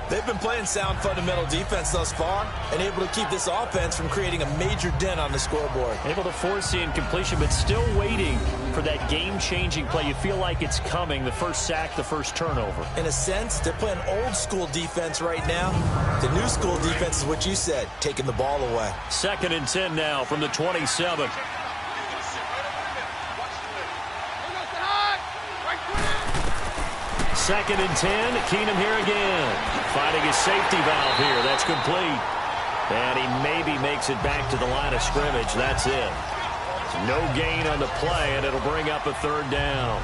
They've been playing sound fundamental defense thus far and able to keep this offense from creating a major dent on the scoreboard. Able to force the incompletion, but still waiting for that game-changing play. You feel like it's coming, the first sack, the first turnover. In a sense, they're playing old-school defense right now. The new-school defense is what you said, taking the ball away. 2nd and 10 now from the 27. Second and 10, Keenum here again. Finding his safety valve here. That's complete. And he maybe makes it back to the line of scrimmage. That's it. No gain on the play, and it'll bring up a 3rd down.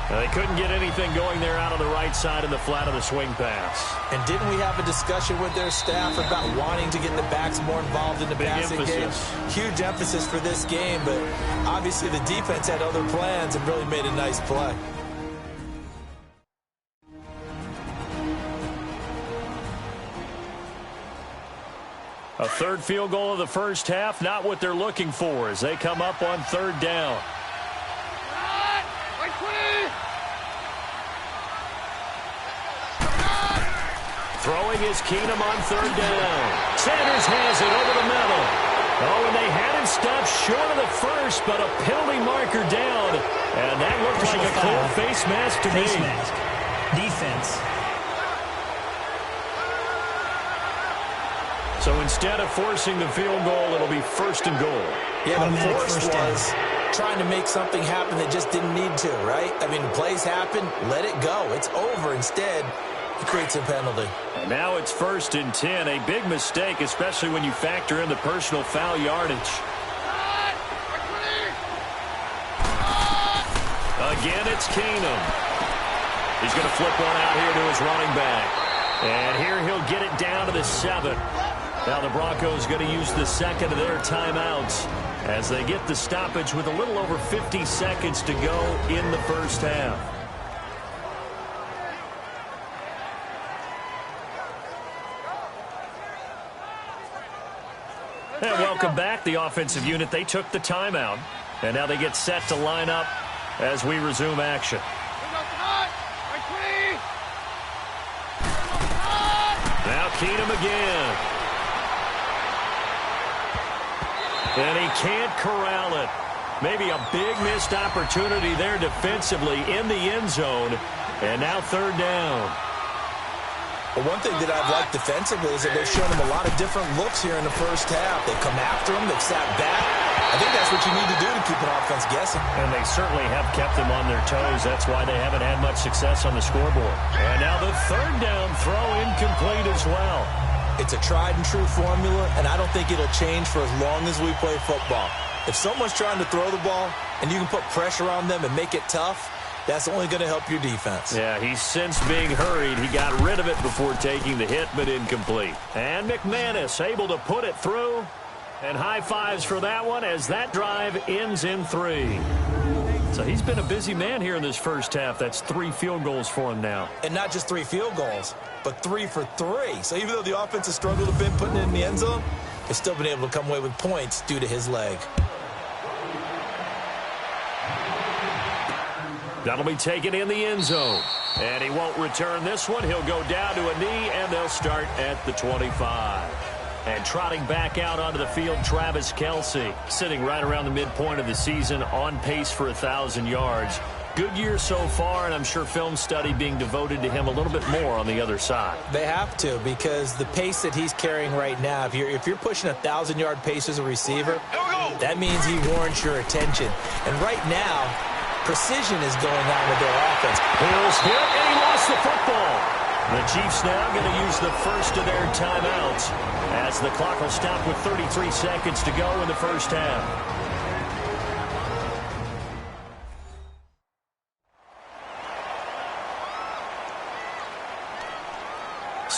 Now, they couldn't get anything going there out on the right side in the flat of the swing pass. And didn't we have a discussion with their staff about wanting to get the backs more involved in the passing game? Huge emphasis for this game, but obviously the defense had other plans and really made a nice play. A 3rd field goal of the first half, not what they're looking for as they come up on 3rd down. Throwing is Keenum on 3rd down. Sanders has it over the middle. Oh, and they had him stopped short of the first, but a penalty marker down. And that looked like a clear face mask to me. Face mask. Defense. So instead of forcing the field goal, it'll be 1st and goal. Yeah, the force was trying to make something happen that just didn't need to, right? I mean, plays happen, let it go. It's over. Instead, he creates a penalty. And now it's 1st and 10. A big mistake, especially when you factor in the personal foul yardage. Again, it's Keenum. He's going to flip one out here to his running back. And here he'll get it down to the 7. Now the Broncos going to use the 2nd of their timeouts as they get the stoppage with a little over 50 seconds to go in the first half. And welcome back, the offensive unit. They took the timeout, and now they get set to line up as we resume action. Now Keenum again. And he can't corral it. Maybe a big missed opportunity there defensively in the end zone. And now 3rd down. Well, one thing that I've liked defensively is that they've shown him a lot of different looks here in the first half. They've come after him. They've sat back. I think that's what you need to do to keep an offense guessing. And they certainly have kept them on their toes. That's why they haven't had much success on the scoreboard. And now the 3rd down throw incomplete as well. It's a tried-and-true formula, and I don't think it'll change for as long as we play football. If someone's trying to throw the ball and you can put pressure on them and make it tough, that's only going to help your defense. Yeah, he's since being hurried. He got rid of it before taking the hit, but incomplete. And McManus able to put it through. And high fives for that one as that drive ends in 3. So he's been a busy man here in this first half. That's 3 field goals for him now. And not just 3 field goals, but 3 for 3. So even though the offense has struggled a bit putting it in the end zone, they've still been able to come away with points due to his leg. That'll be taken in the end zone. And he won't return this one. He'll go down to a knee, and they'll start at the 25. And trotting back out onto the field, Travis Kelce, sitting right around the midpoint of the season, on pace for 1,000 yards. Good year so far, and I'm sure film study being devoted to him a little bit more on the other side. They have to, because the pace that he's carrying right now, if you're pushing 1,000-yard pace as a receiver, that means he warrants your attention. And right now, precision is going on with their offense. Hill's hit, and he lost the football. The Chiefs now going to use the first of their timeouts as the clock will stop with 33 seconds to go in the first half.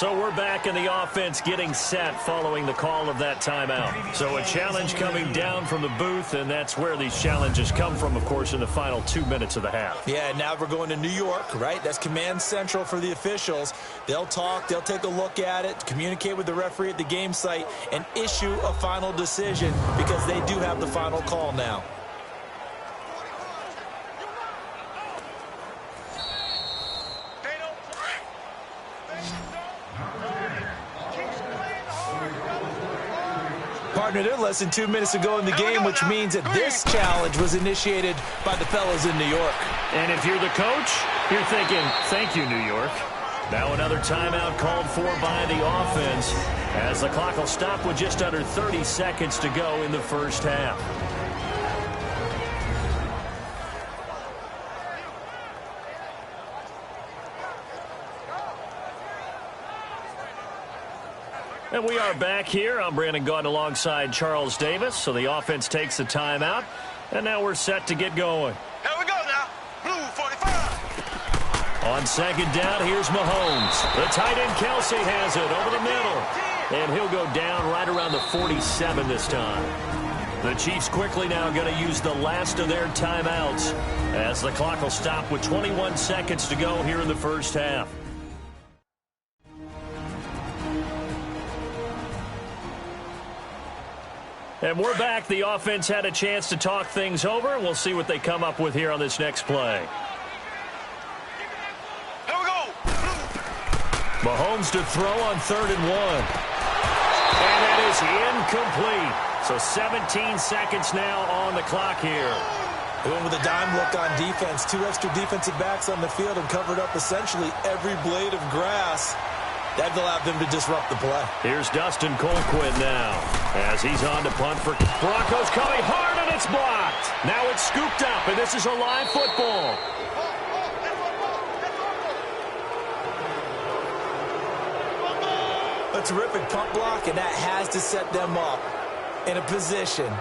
So we're back in the offense getting set following the call of that timeout. So a challenge coming down from the booth, and that's where these challenges come from, of course, in the final 2 minutes of the half. Yeah, now we're going to New York, right? That's command central for the officials. They'll talk, they'll take a look at it, communicate with the referee at the game site, and issue a final decision because they do have the final call now. Partner, they're less than 2 minutes ago in the game, which means that this challenge was initiated by the fellas in New York. And if you're the coach, you're thinking, thank you, New York. Now another timeout called for by the offense as the clock will stop with just under 30 seconds to go in the first half. And we are back here. I'm Brandon Gaudin alongside Charles Davis. So the offense takes a timeout. And now we're set to get going. Here we go now. Blue 45. On second down, here's Mahomes. The tight end Kelsey has it over the middle. And he'll go down right around the 47 this time. The Chiefs quickly now going to use the last of their timeouts as the clock will stop with 21 seconds to go here in the first half. And we're back. The offense had a chance to talk things over. We'll see what they come up with here on this next play. Here we go. Mahomes to throw on 3rd and 1. And that is incomplete. So 17 seconds now on the clock here. Going with a dime look on defense. 2 extra defensive backs on the field and covered up essentially every blade of grass. That allowed them to disrupt the play. Here's Dustin Colquitt now as he's on to punt for Broncos coming hard, and it's blocked. Now it's scooped up, and this is a live football. A terrific punt block, and that has to set them up in a position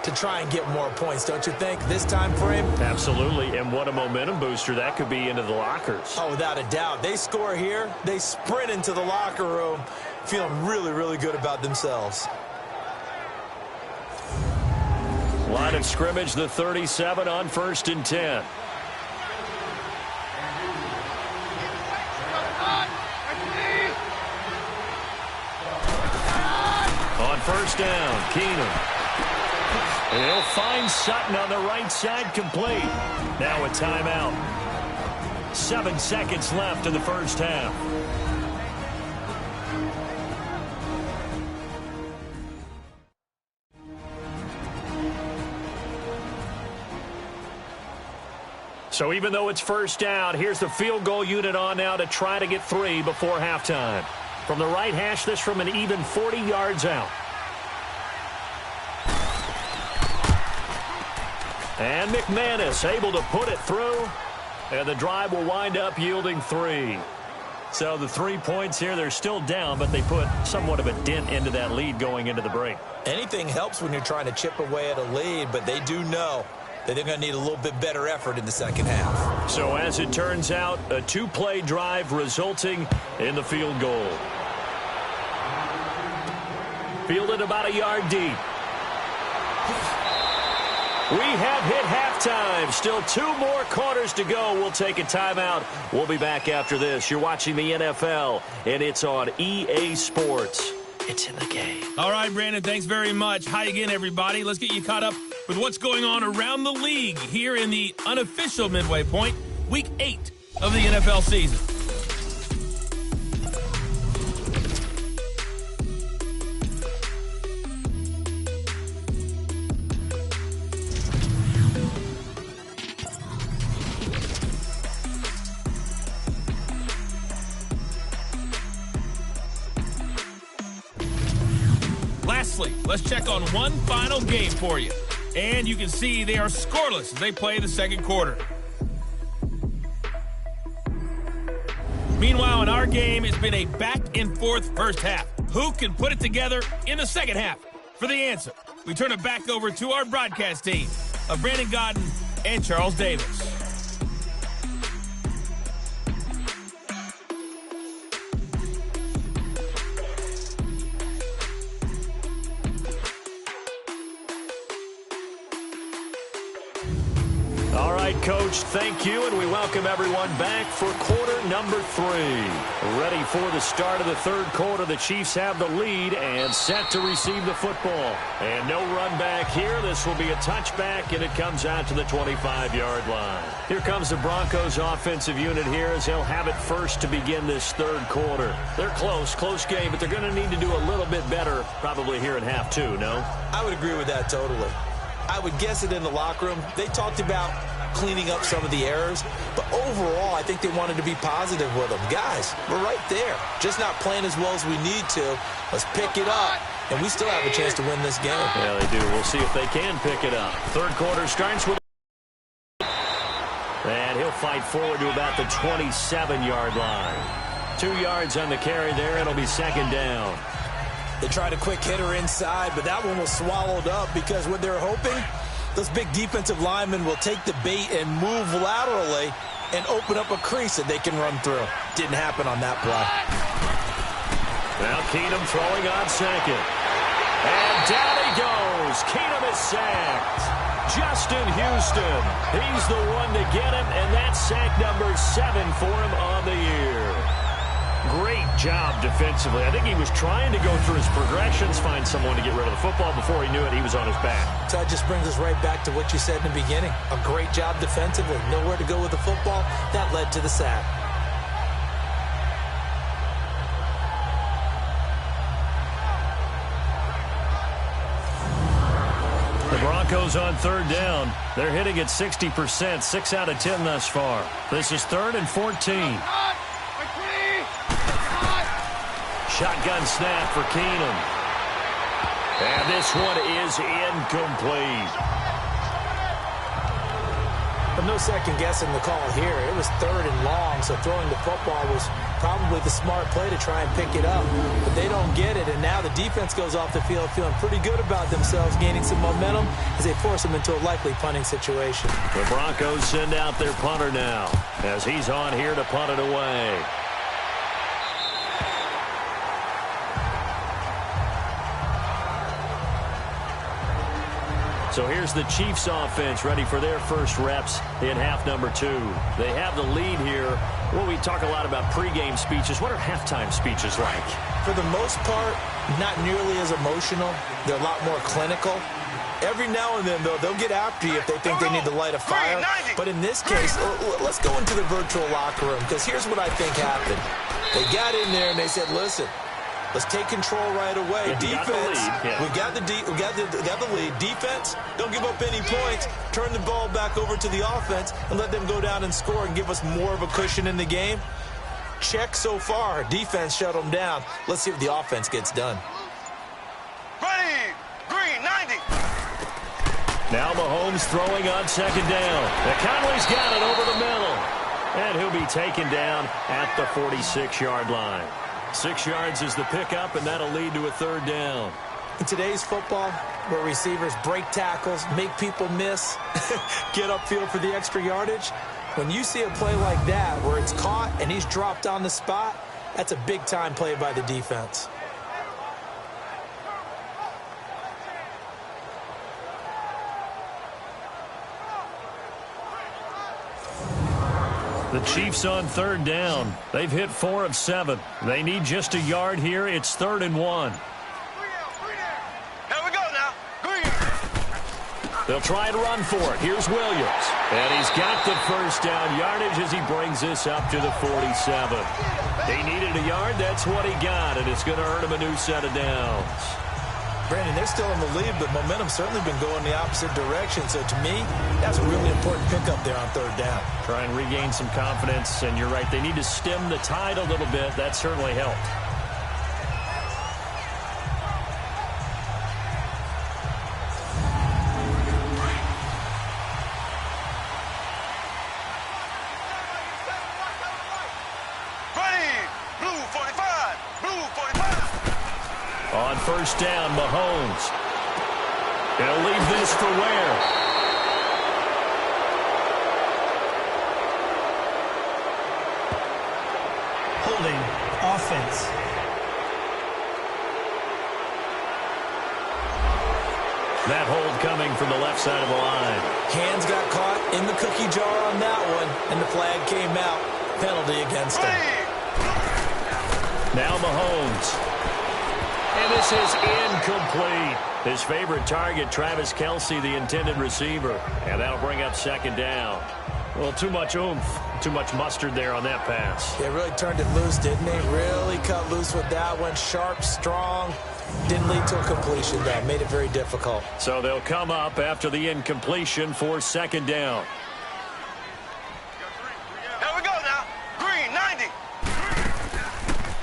to try and get more points, don't you think, this time frame? Absolutely, and what a momentum booster that could be into the lockers. Oh, without a doubt. They score here, they sprint into the locker room, feeling really, really good about themselves. Line of scrimmage, the 37 on 1st and 10. On 1st down, Keenum. He'll find Sutton on the right side, complete. Now a timeout. 7 seconds left in the first half. So even though it's first down, here's the field goal unit on now to try to get 3 before halftime. From the right hash, this from an even 40 yards out. And McManus able to put it through. And the drive will wind up yielding 3. So the 3 points here, they're still down, but they put somewhat of a dent into that lead going into the break. Anything helps when you're trying to chip away at a lead, but they do know that they're going to need a little bit better effort in the second half. So as it turns out, a 2-play drive resulting in the field goal. Fielded about a yard deep. We have hit halftime. Still 2 more quarters to go. We'll take a timeout. We'll be back after this. You're watching the NFL, and it's on EA Sports. It's in the game. All right, Brandon, thanks very much. Hi again, everybody. Let's get you caught up with what's going on around the league here in the unofficial midway point, Week 8 of the NFL season. Lastly, let's check on one final game for you. And you can see they are scoreless as they play the second quarter. Meanwhile, in our game, it's been a back-and-forth first half. Who can put it together in the second half? For the answer, we turn it back over to our broadcast team of Brandon Gaudin and Charles Davis. right, Coach, thank you, and we welcome everyone back for quarter number 3. Ready for the start of the third quarter. The Chiefs have the lead and set to receive the football. And no run back here. This will be a touchback, and it comes out to the 25-yard line. Here comes the Broncos offensive unit here as they'll have it first to begin this third quarter. They're close game, but they're going to need to do a little bit better probably here in half 2, no? I would agree with that totally. I would guess it in the locker room. They talked about cleaning up some of the errors, but overall, I think they wanted to be positive with them. Guys, we're right there. Just not playing as well as we need to. Let's pick it up, and we still have a chance to win this game. Yeah, they do. We'll see if they can pick it up. Third quarter starts with... And he'll fight forward to about the 27-yard line. 2 yards on the carry there. It'll be second down. They tried a quick hitter inside, but that one was swallowed up because what they're hoping, those big defensive linemen will take the bait and move laterally and open up a crease that they can run through. Didn't happen on that play. Now Keenum throwing on second. And down he goes. Keenum is sacked. Justin Houston. He's the one to get him, and that's sack number 7 for him on the year. Great job defensively. I think he was trying to go through his progressions, find someone to get rid of the football. Before he knew it, he was on his back. So that just brings us right back to what you said in the beginning. A great job defensively. Nowhere to go with the football. That led to the sack. The Broncos on third down. They're hitting at 60%, 6 out of 10 thus far. This is 3rd and 14. Shotgun snap for Keenum. And this one is incomplete. But no second guessing the call here. It was 3rd and long, so throwing the football was probably the smart play to try and pick it up. But they don't get it, and now the defense goes off the field feeling pretty good about themselves, gaining some momentum as they force them into a likely punting situation. The Broncos send out their punter now as he's on here to punt it away. So here's the Chiefs offense ready for their first reps in half number 2. They have the lead here. Well, we talk a lot about pregame speeches. What are halftime speeches like? For the most part, not nearly as emotional. They're a lot more clinical. Every now and then, though, they'll get after you if they think they need to light a fire. But in this case, let's go into the virtual locker room, because here's what I think happened. They got in there and they said, listen, let's take control right away. Yeah, defense, we got the lead. Defense, don't give up any points. Turn the ball back over to the offense and let them go down and score and give us more of a cushion in the game. Check so far. Defense shut them down. Let's see what the offense gets done. Ready, green, 90. Now Mahomes throwing on second down. And Conley's got it over the middle. And he'll be taken down at the 46-yard line. 6 yards is the pickup, and that'll lead to a third down. In today's football, where receivers break tackles, make people miss, get upfield for the extra yardage, when you see a play like that where it's caught and he's dropped on the spot, that's a big-time play by the defense. The Chiefs on third down. They've hit 4 of 7. They need just a yard here. It's 3rd and 1. Here we go now. Green. They'll try and run for it. Here's Williams. And he's got the first down yardage as he brings this up to the 47. He needed a yard. That's what he got, and it's going to earn him a new set of downs. Brandon, they're still in the lead, but momentum's certainly been going the opposite direction. So to me, that's a really important pickup there on third down. Try and regain some confidence, and you're right. They need to stem the tide a little bit. That certainly helped. On first down, Mahomes. He'll leave this for Ware. Holding offense. That hold coming from the left side of the line. Hands got caught. in the cookie jar on that one, and the flag came out. Penalty against him. Now Mahomes. And this is incomplete. His favorite target, Travis Kelce, the intended receiver. And that'll bring up second down. Well, too much oomph, too much mustard there on that pass. Yeah, really turned it loose, didn't he? Really cut loose with that one. Sharp, strong. Didn't lead to a completion, though. Made it very difficult. So they'll come up after the incompletion for second down. Here we go now. Green, 90.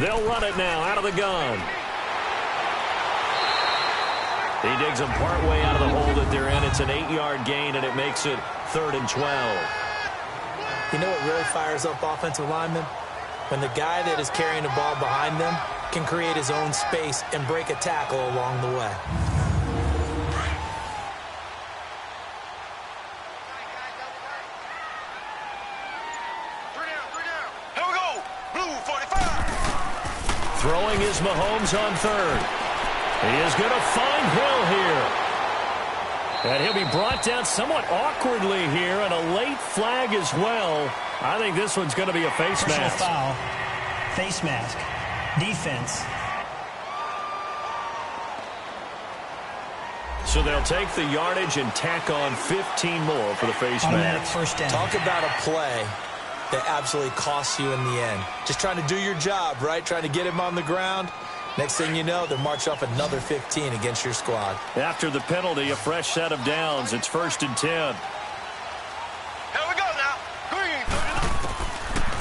They'll run it now out of the gun. He digs them partway out of the hole that they're in. It's an 8-yard gain, and it makes it 3rd and 12. You know what really fires up offensive linemen? When the guy that is carrying the ball behind them can create his own space and break a tackle along the way. Here we go. Blue 45. Throwing is Mahomes on 3rd. He is going to find Hill here. And he'll be brought down somewhat awkwardly here, and a late flag as well. I think this one's going to be a face mask. Foul. Face mask. Defense. So they'll take the yardage and tack on 15 more for the face Automatic mask. first down. Talk about a play that absolutely costs you in the end. Just trying to do your job, right? Trying to get him on the ground. Next thing you know, they'll march off another 15 against your squad. After the penalty, a fresh set of downs. It's 1st and 10. Here we go now. Green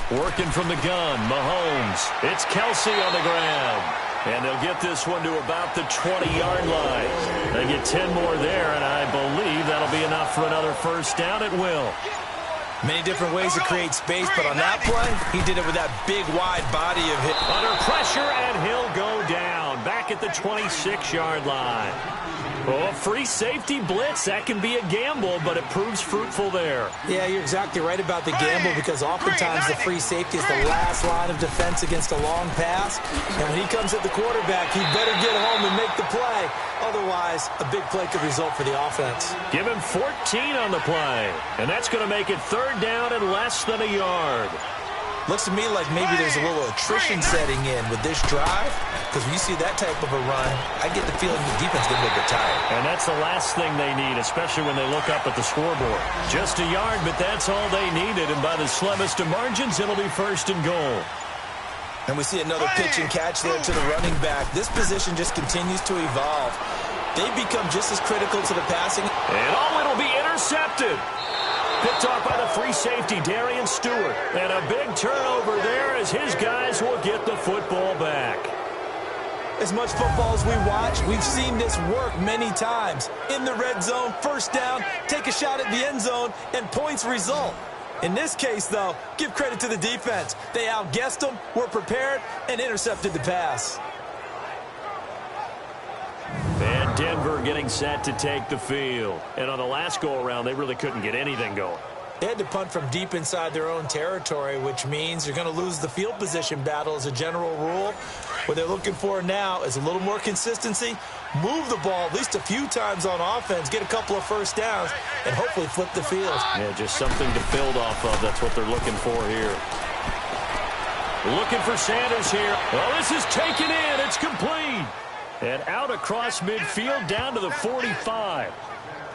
39. Working from the gun, Mahomes. It's Kelce on the ground. And they'll get this one to about the 20-yard line. They get 10 more there, and I believe that'll be enough for another first down at will. Many different ways to create space, but on that play, he did it with that big, wide body of hit. Under pressure, and he'll go down. Back at the 26-yard line. Oh, free safety blitz. That can be a gamble, but it proves fruitful there. Yeah, you're exactly right about the gamble, because oftentimes the free safety is the last line of defense against a long pass. And when he comes at the quarterback, he better get home and make the play. Otherwise, a big play could result for the offense. Give him 14 on the play. And that's going to make it 3rd down and less than a yard. Looks to me like maybe there's a little attrition setting in with this drive, because when you see that type of a run, I get the feeling the defense is going to get tired. And that's the last thing they need, especially when they look up at the scoreboard. Just a yard, but that's all they needed, and by the slimmest of margins, it'll be 1st and goal. And we see another pitch and catch there to the running back. This position just continues to evolve. They become just as critical to the passing. And it'll be intercepted. Picked off by the free safety, Darian Stewart. And a big turnover there as his guys will get the football back. As much football as we watch, we've seen this work many times. In the red zone, first down, take a shot at the end zone, and points result. In this case, though, give credit to the defense. They outguessed them, were prepared, and intercepted the pass. And Denver getting set to take the field. And on the last go-around, they really couldn't get anything going. They had to punt from deep inside their own territory, which means you're going to lose the field position battle as a general rule. What they're looking for now is a little more consistency, move the ball at least a few times on offense, get a couple of first downs, and hopefully flip the field. Yeah, just something to build off of. That's what they're looking for here. Looking for Sanders here. Well, this is taken in. It's complete. And out across midfield down to the 45.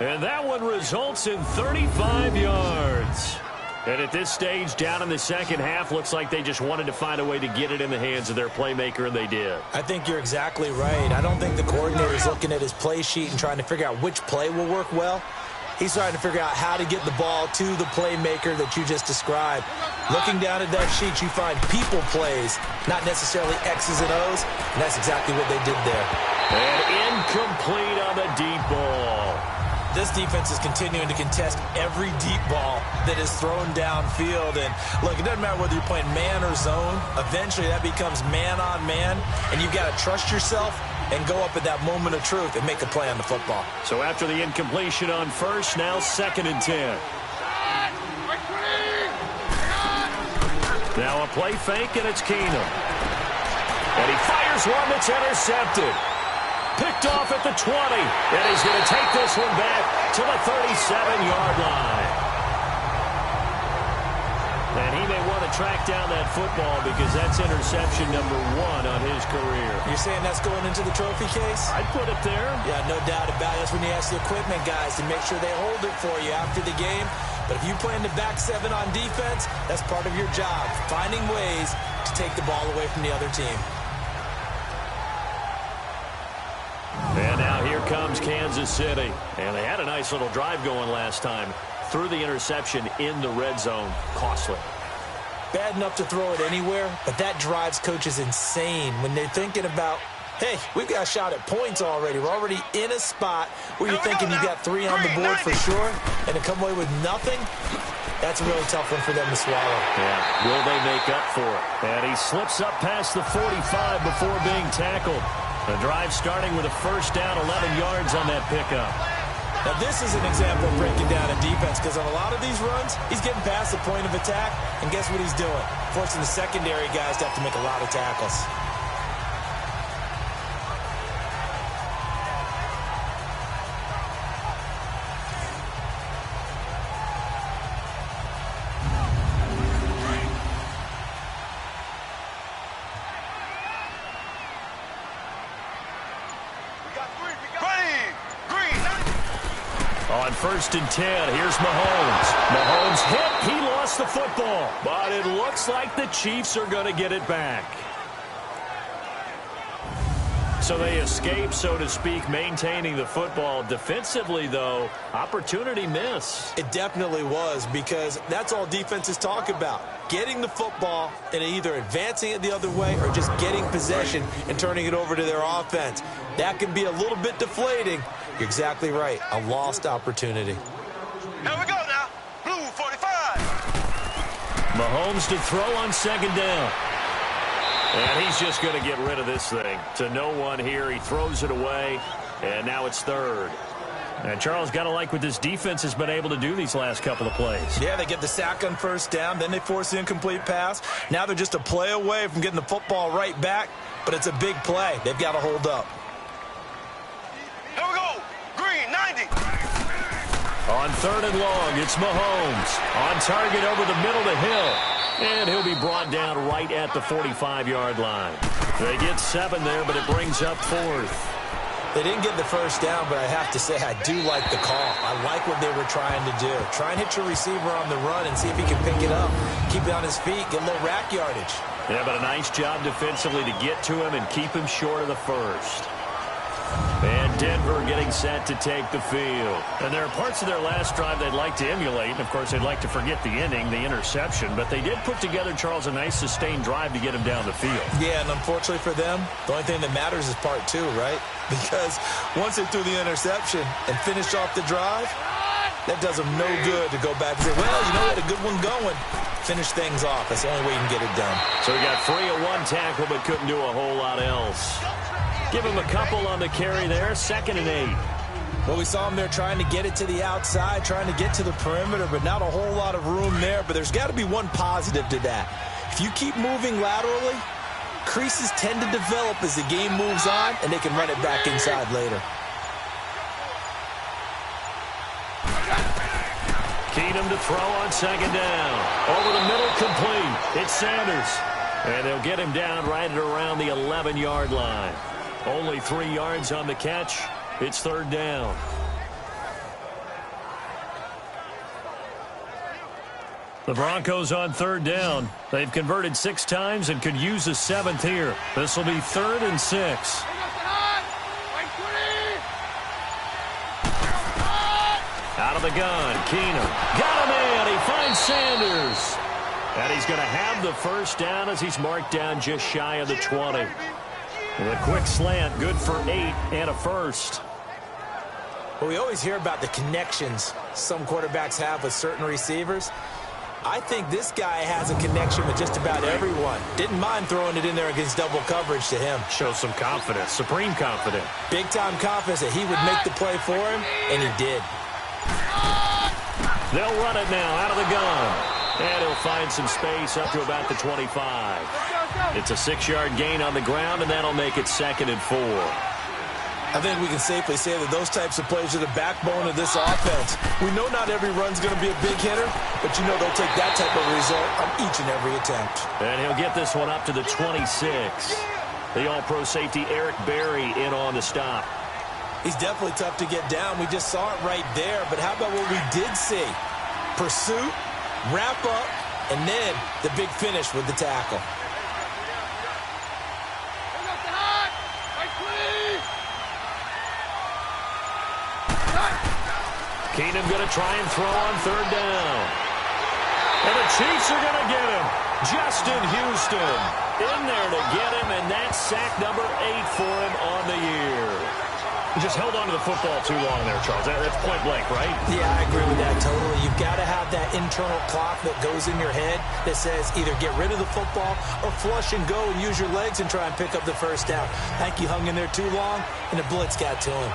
And that one results in 35 yards. And at this stage, down in the second half, looks like they just wanted to find a way to get it in the hands of their playmaker, and they did. I think you're exactly right. I don't think the coordinator is looking at his play sheet and trying to figure out which play will work well. He's trying to figure out how to get the ball to the playmaker that you just described. Looking down at that sheet, you find people plays, not necessarily X's and O's, and that's exactly what they did there. And incomplete on the deep ball. This defense is continuing to contest every deep ball that is thrown downfield. And, look, it doesn't matter whether you're playing man or zone. Eventually, that becomes man-on-man, and you've got to trust yourself and go up at that moment of truth and make a play on the football. So after the incompletion on first, now 2nd and 10. Now a play fake, and it's Keenum. And he fires one that's intercepted. Picked off at the 20. And he's going to take this one back to the 37-yard line. And he may want to track down that football because that's interception number 1 on his career. You're saying that's going into the trophy case? I'd put it there. Yeah, no doubt about it. That's when you ask the equipment guys to make sure they hold it for you after the game. But if you play in the back 7 on defense, that's part of your job, finding ways to take the ball away from the other team. And now here comes Kansas City. And they had a nice little drive going last time. Threw the interception in the red zone. Costly. Bad enough to throw it anywhere, but that drives coaches insane when they're thinking about, hey, we've got a shot at points already. We're already in a spot where you're thinking you got 3 on the board for sure, and to come away with nothing, that's a really tough one for them to swallow. Yeah, will they make up for it? And he slips up past the 45 before being tackled. The drive starting with a first down, 11 yards on that pickup. Now, this is an example of breaking down a defense because on a lot of these runs, he's getting past the point of attack, and guess what he's doing? Forcing the secondary guys to have to make a lot of tackles. On 1st and 10, here's Mahomes. Mahomes hit. He lost the football. But it looks like the Chiefs are going to get it back. So they escape, so to speak, maintaining the football. Defensively, though, opportunity miss. It definitely was because that's all defenses talk about. Getting the football and either advancing it the other way or just getting possession and turning it over to their offense. That can be a little bit deflating. You're exactly right. A lost opportunity. Here we go now. Blue 45. Mahomes to throw on 2nd down. And he's just going to get rid of this thing. To no one here. He throws it away. And now it's 3rd. And Charles, got to like what this defense has been able to do these last couple of plays. Yeah, they get the sack on 1st down. Then they force the incomplete pass. Now they're just a play away from getting the football right back. But it's a big play. They've got to hold up. Here we go. Green 90. On 3rd and long, it's Mahomes. On target over the middle to Hill. And he'll be brought down right at the 45-yard line. They get 7 there, but it brings up 4th. They didn't get the 1st down, but I have to say I do like the call. I like what they were trying to do. Try and hit your receiver on the run and see if he can pick it up. Keep it on his feet, get a little rack yardage. Yeah, but a nice job defensively to get to him and keep him short of the 1st. And Denver getting set to take the field. And there are parts of their last drive they'd like to emulate. And, of course, they'd like to forget the inning, the interception. But they did put together, Charles, a nice sustained drive to get him down the field. Yeah, and unfortunately for them, the only thing that matters is part 2, right? Because once they threw the interception and finished off the drive, that does them no good to go back and say, well, you know, we had a good one going. Finish things off. That's the only way you can get it done. So he got free of 1 tackle but couldn't do a whole lot else. Give him a couple on the carry there. 2nd and 8. Well, we saw him there trying to get it to the outside, trying to get to the perimeter, but not a whole lot of room there. But there's got to be one positive to that. If you keep moving laterally, creases tend to develop as the game moves on, and they can run it back inside later. Keenum to throw on 2nd down. Over the middle, complete. It's Sanders. And they'll get him down right at around the 11-yard line. Only 3 yards on the catch. It's 3rd down. The Broncos on 3rd down. They've converted 6 times and could use a 7th here. This will be 3rd and 6. Out of the gun, Keenum. Got him in. He finds Sanders. And he's going to have the 1st down as he's marked down just shy of the 20. The quick slant, good for 8 and a 1st. Well, we always hear about the connections some quarterbacks have with certain receivers. I think this guy has a connection with just about everyone. Didn't mind throwing it in there against double coverage to him. Shows some confidence, supreme confidence. Big-time confidence that he would make the play for him, and he did. They'll run it now out of the gun. And he'll find some space up to about the 25. It's a 6-yard gain on the ground, and that'll make it 2nd and 4. I think we can safely say that those types of plays are the backbone of this offense. We know not every run's going to be a big hitter, but you know they'll take that type of result on each and every attempt. And he'll get this one up to the 26. The all-pro safety Eric Berry in on the stop. He's definitely tough to get down. We just saw it right there, but how about what we did see? Pursuit, wrap up, and then the big finish with the tackle. Keenum going to try and throw on third down. And the Chiefs are going to get him. Justin Houston in there to get him, and that's sack number 8 for him on the year. He just held on to the football too long there, Charles. That's point blank, right? Yeah, I agree with that totally. You've got to have that internal clock that goes in your head that says either get rid of the football or flush and go and use your legs and try and pick up the first down. I think he hung in there too long, and the blitz got to him.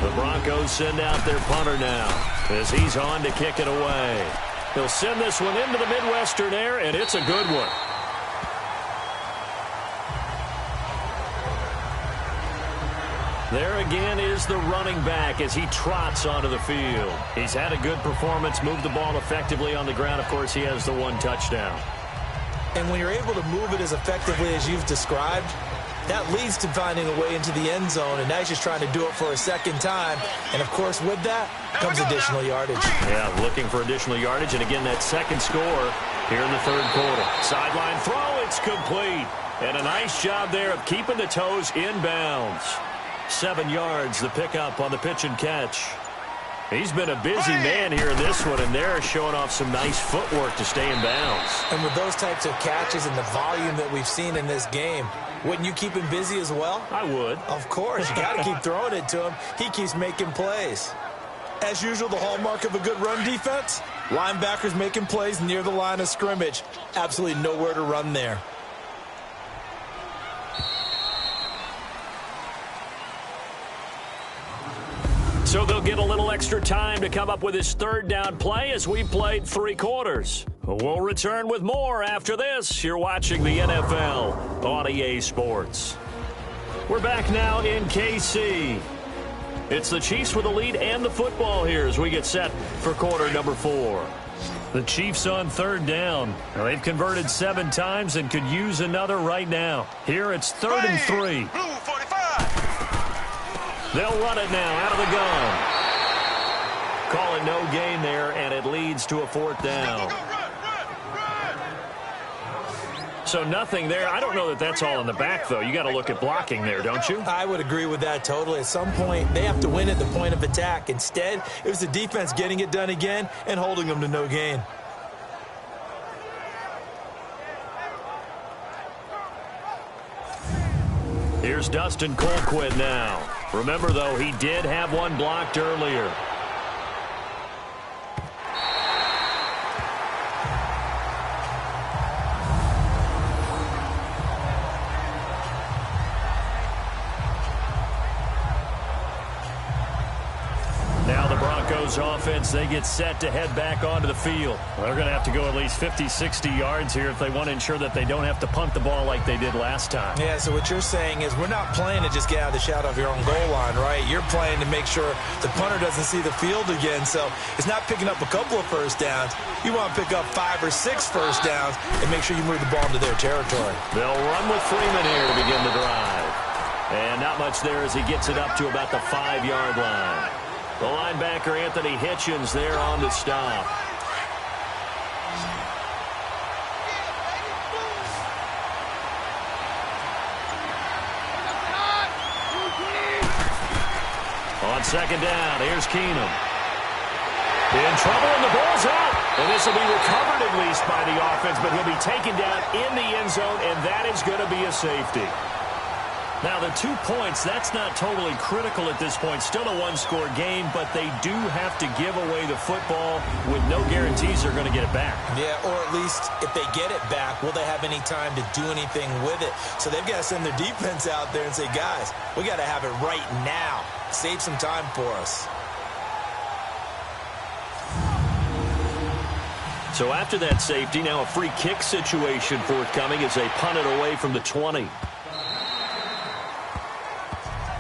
The Broncos send out their punter now as he's on to kick it away. He'll send this one into the Midwestern air, and it's a good one. There again is the running back as he trots onto the field. He's had a good performance, moved the ball effectively on the ground. Of course, he has the 1 touchdown. And when you're able to move it as effectively as you've described, that leads to finding a way into the end zone, and now he's just trying to do it for a second time. And, of course, with that comes additional yardage. Yeah, looking for additional yardage, and again, that second score here in the third quarter. Sideline throw, it's complete. And a nice job there of keeping the toes in bounds. 7 yards, the pickup on the pitch and catch. He's been a busy man here in this one, and they're showing off some nice footwork to stay in bounds. And with those types of catches and the volume that we've seen in this game, wouldn't you keep him busy as well? I would. Of course. You got to keep throwing it to him. He keeps making plays. As usual, the hallmark of a good run defense, linebackers making plays near the line of scrimmage. Absolutely nowhere to run there. So they'll get a little extra time to come up with his third down play as we played 3 quarters. We'll return with more after this. You're watching the NFL on EA Sports. We're back now in KC. It's the Chiefs with the lead and the football here as we get set for quarter number 4. The Chiefs on third down. Now, they've converted 7 times and could use another right now. Here it's 3rd and 3. Blue 45. They'll run it now out of the gun. Call it no gain there, and it leads to a 4th down. So nothing there. I don't know that that's all in the back, though. You got to look at blocking there, don't you? I would agree with that totally. At some point, they have to win at the point of attack. Instead, it was the defense getting it done again and holding them to no gain. Here's Dustin Colquitt now. Remember, though, he did have one blocked earlier. Now the Broncos offense, they get set to head back onto the field. They're going to have to go at least 50, 60 yards here if they want to ensure that they don't have to punt the ball like they did last time. Yeah, so what you're saying is we're not playing to just get out of the shadow of your own goal line, right? You're playing to make sure the punter doesn't see the field again. So it's not picking up a couple of first downs. You want to pick up 5 or 6 first downs and make sure you move the ball into their territory. They'll run with Freeman here to begin the drive. And not much there as he gets it up to about the 5-yard line. The linebacker, Anthony Hitchens, there on the stop. On second down, here's Keenum. In trouble, and the ball's out. And this will be recovered at least by the offense, but he'll be taken down in the end zone, and that is going to be a safety. Now, the 2 points, that's not totally critical at this point. Still a one-score game, but they do have to give away the football with no guarantees they're going to get it back. Yeah, or at least if they get it back, will they have any time to do anything with it? So they've got to send their defense out there and say, guys, we got to have it right now. Save some time for us. So after that safety, now a free kick situation forthcoming as they punt it away from the 20.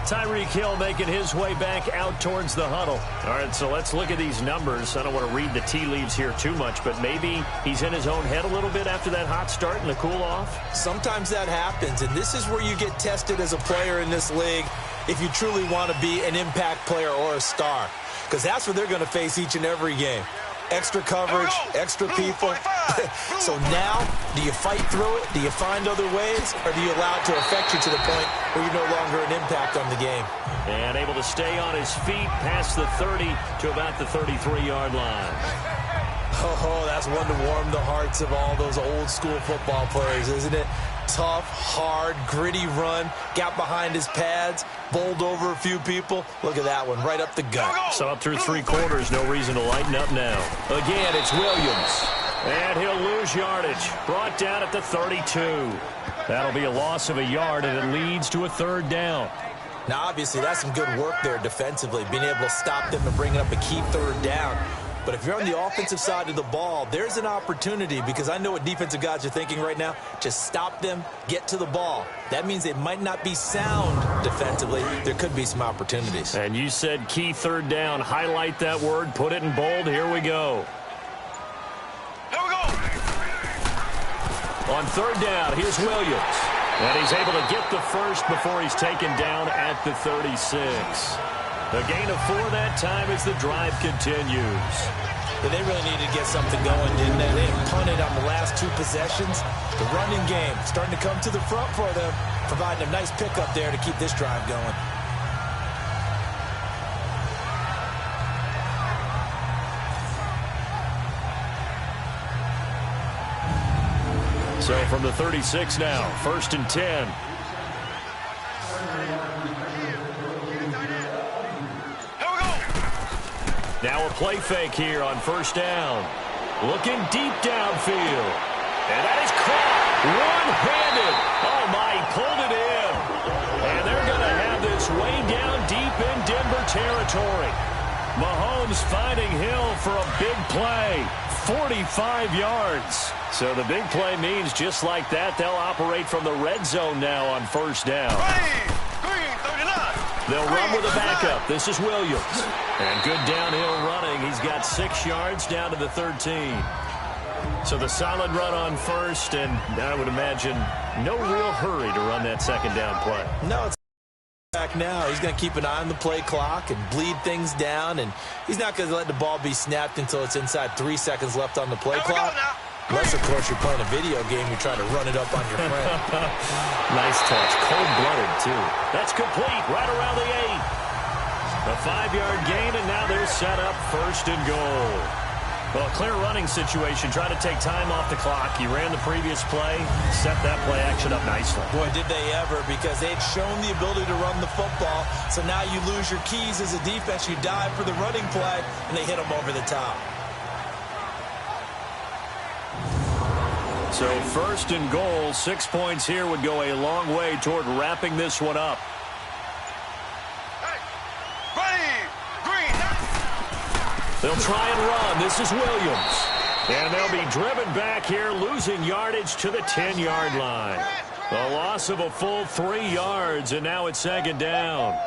Tyreek Hill making his way back out towards the huddle. All right, so let's look at these numbers. I don't want to read the tea leaves here too much, but maybe he's in his own head a little bit after that hot start and the cool-off. Sometimes that happens, and this is where you get tested as a player in this league if you truly want to be an impact player or a star, because that's what they're going to face each and every game. Extra coverage, extra people. So now, do you fight through it? Do you find other ways? Or do you allow it to affect you to the point where you're no longer an impact on the game? And able to stay on his feet past the 30 to about the 33-yard line. Oh, that's one to warm the hearts of all those old school football players, isn't it? Tough, hard, gritty run, got behind his pads, bowled over a few people. Look at that one, right up the gut. So up through 3 quarters, no reason to lighten up now. Again, it's Williams. And he'll lose yardage. Brought down at the 32. That'll be a loss of a yard, and it leads to a 3rd down. Now, obviously, that's some good work there defensively, being able to stop them and bringing up a key 3rd down. But if you're on the offensive side of the ball, there's an opportunity, because I know what defensive guys are thinking right now. Just stop them, get to the ball. That means they might not be sound defensively. There could be some opportunities. And you said key 3rd down. Highlight that word, put it in bold. Here we go. Here we go. On 3rd down, here's Williams. And he's able to get the first before he's taken down at the 36. A gain of 4 that time as the drive continues. But they really needed to get something going, didn't they? They punted on the last 2 possessions. The running game starting to come to the front for them, providing a nice pickup there to keep this drive going. So from the 36 now, 1st and 10. Now a play fake here on 1st down. Looking deep downfield. And that is caught. One-handed. Oh, my, he pulled it in. And they're going to have this way down deep in Denver territory. Mahomes finding Hill for a big play. 45 yards. So the big play means just like that, they'll operate from the red zone now on 1st down. Green, 39. They'll run with a backup. This is Williams. And good downhill running. He's got 6 yards down to the 13. So the solid run on 1st, and I would imagine no real hurry to run that 2nd down play. No, it's back now. He's going to keep an eye on the play clock and bleed things down, and he's not going to let the ball be snapped until it's inside 3 seconds left on the play clock. Unless, of course, you're playing a video game, you try to run it up on your friend. Nice touch. Cold-blooded, too. That's complete right around the 8. A 5-yard gain, and now they're set up 1st and goal. Well, a clear running situation. Try to take time off the clock. He ran the previous play, set that play action up nicely. Boy, did they ever, because they'd shown the ability to run the football. So now you lose your keys as a defense. You dive for the running play, and they hit them over the top. So 1st and goal, 6 points here would go a long way toward wrapping this one up. They'll try and run. This is Williams. And they'll be driven back here, losing yardage to the 10-yard line. A loss of a full 3 yards, and now it's 2nd down.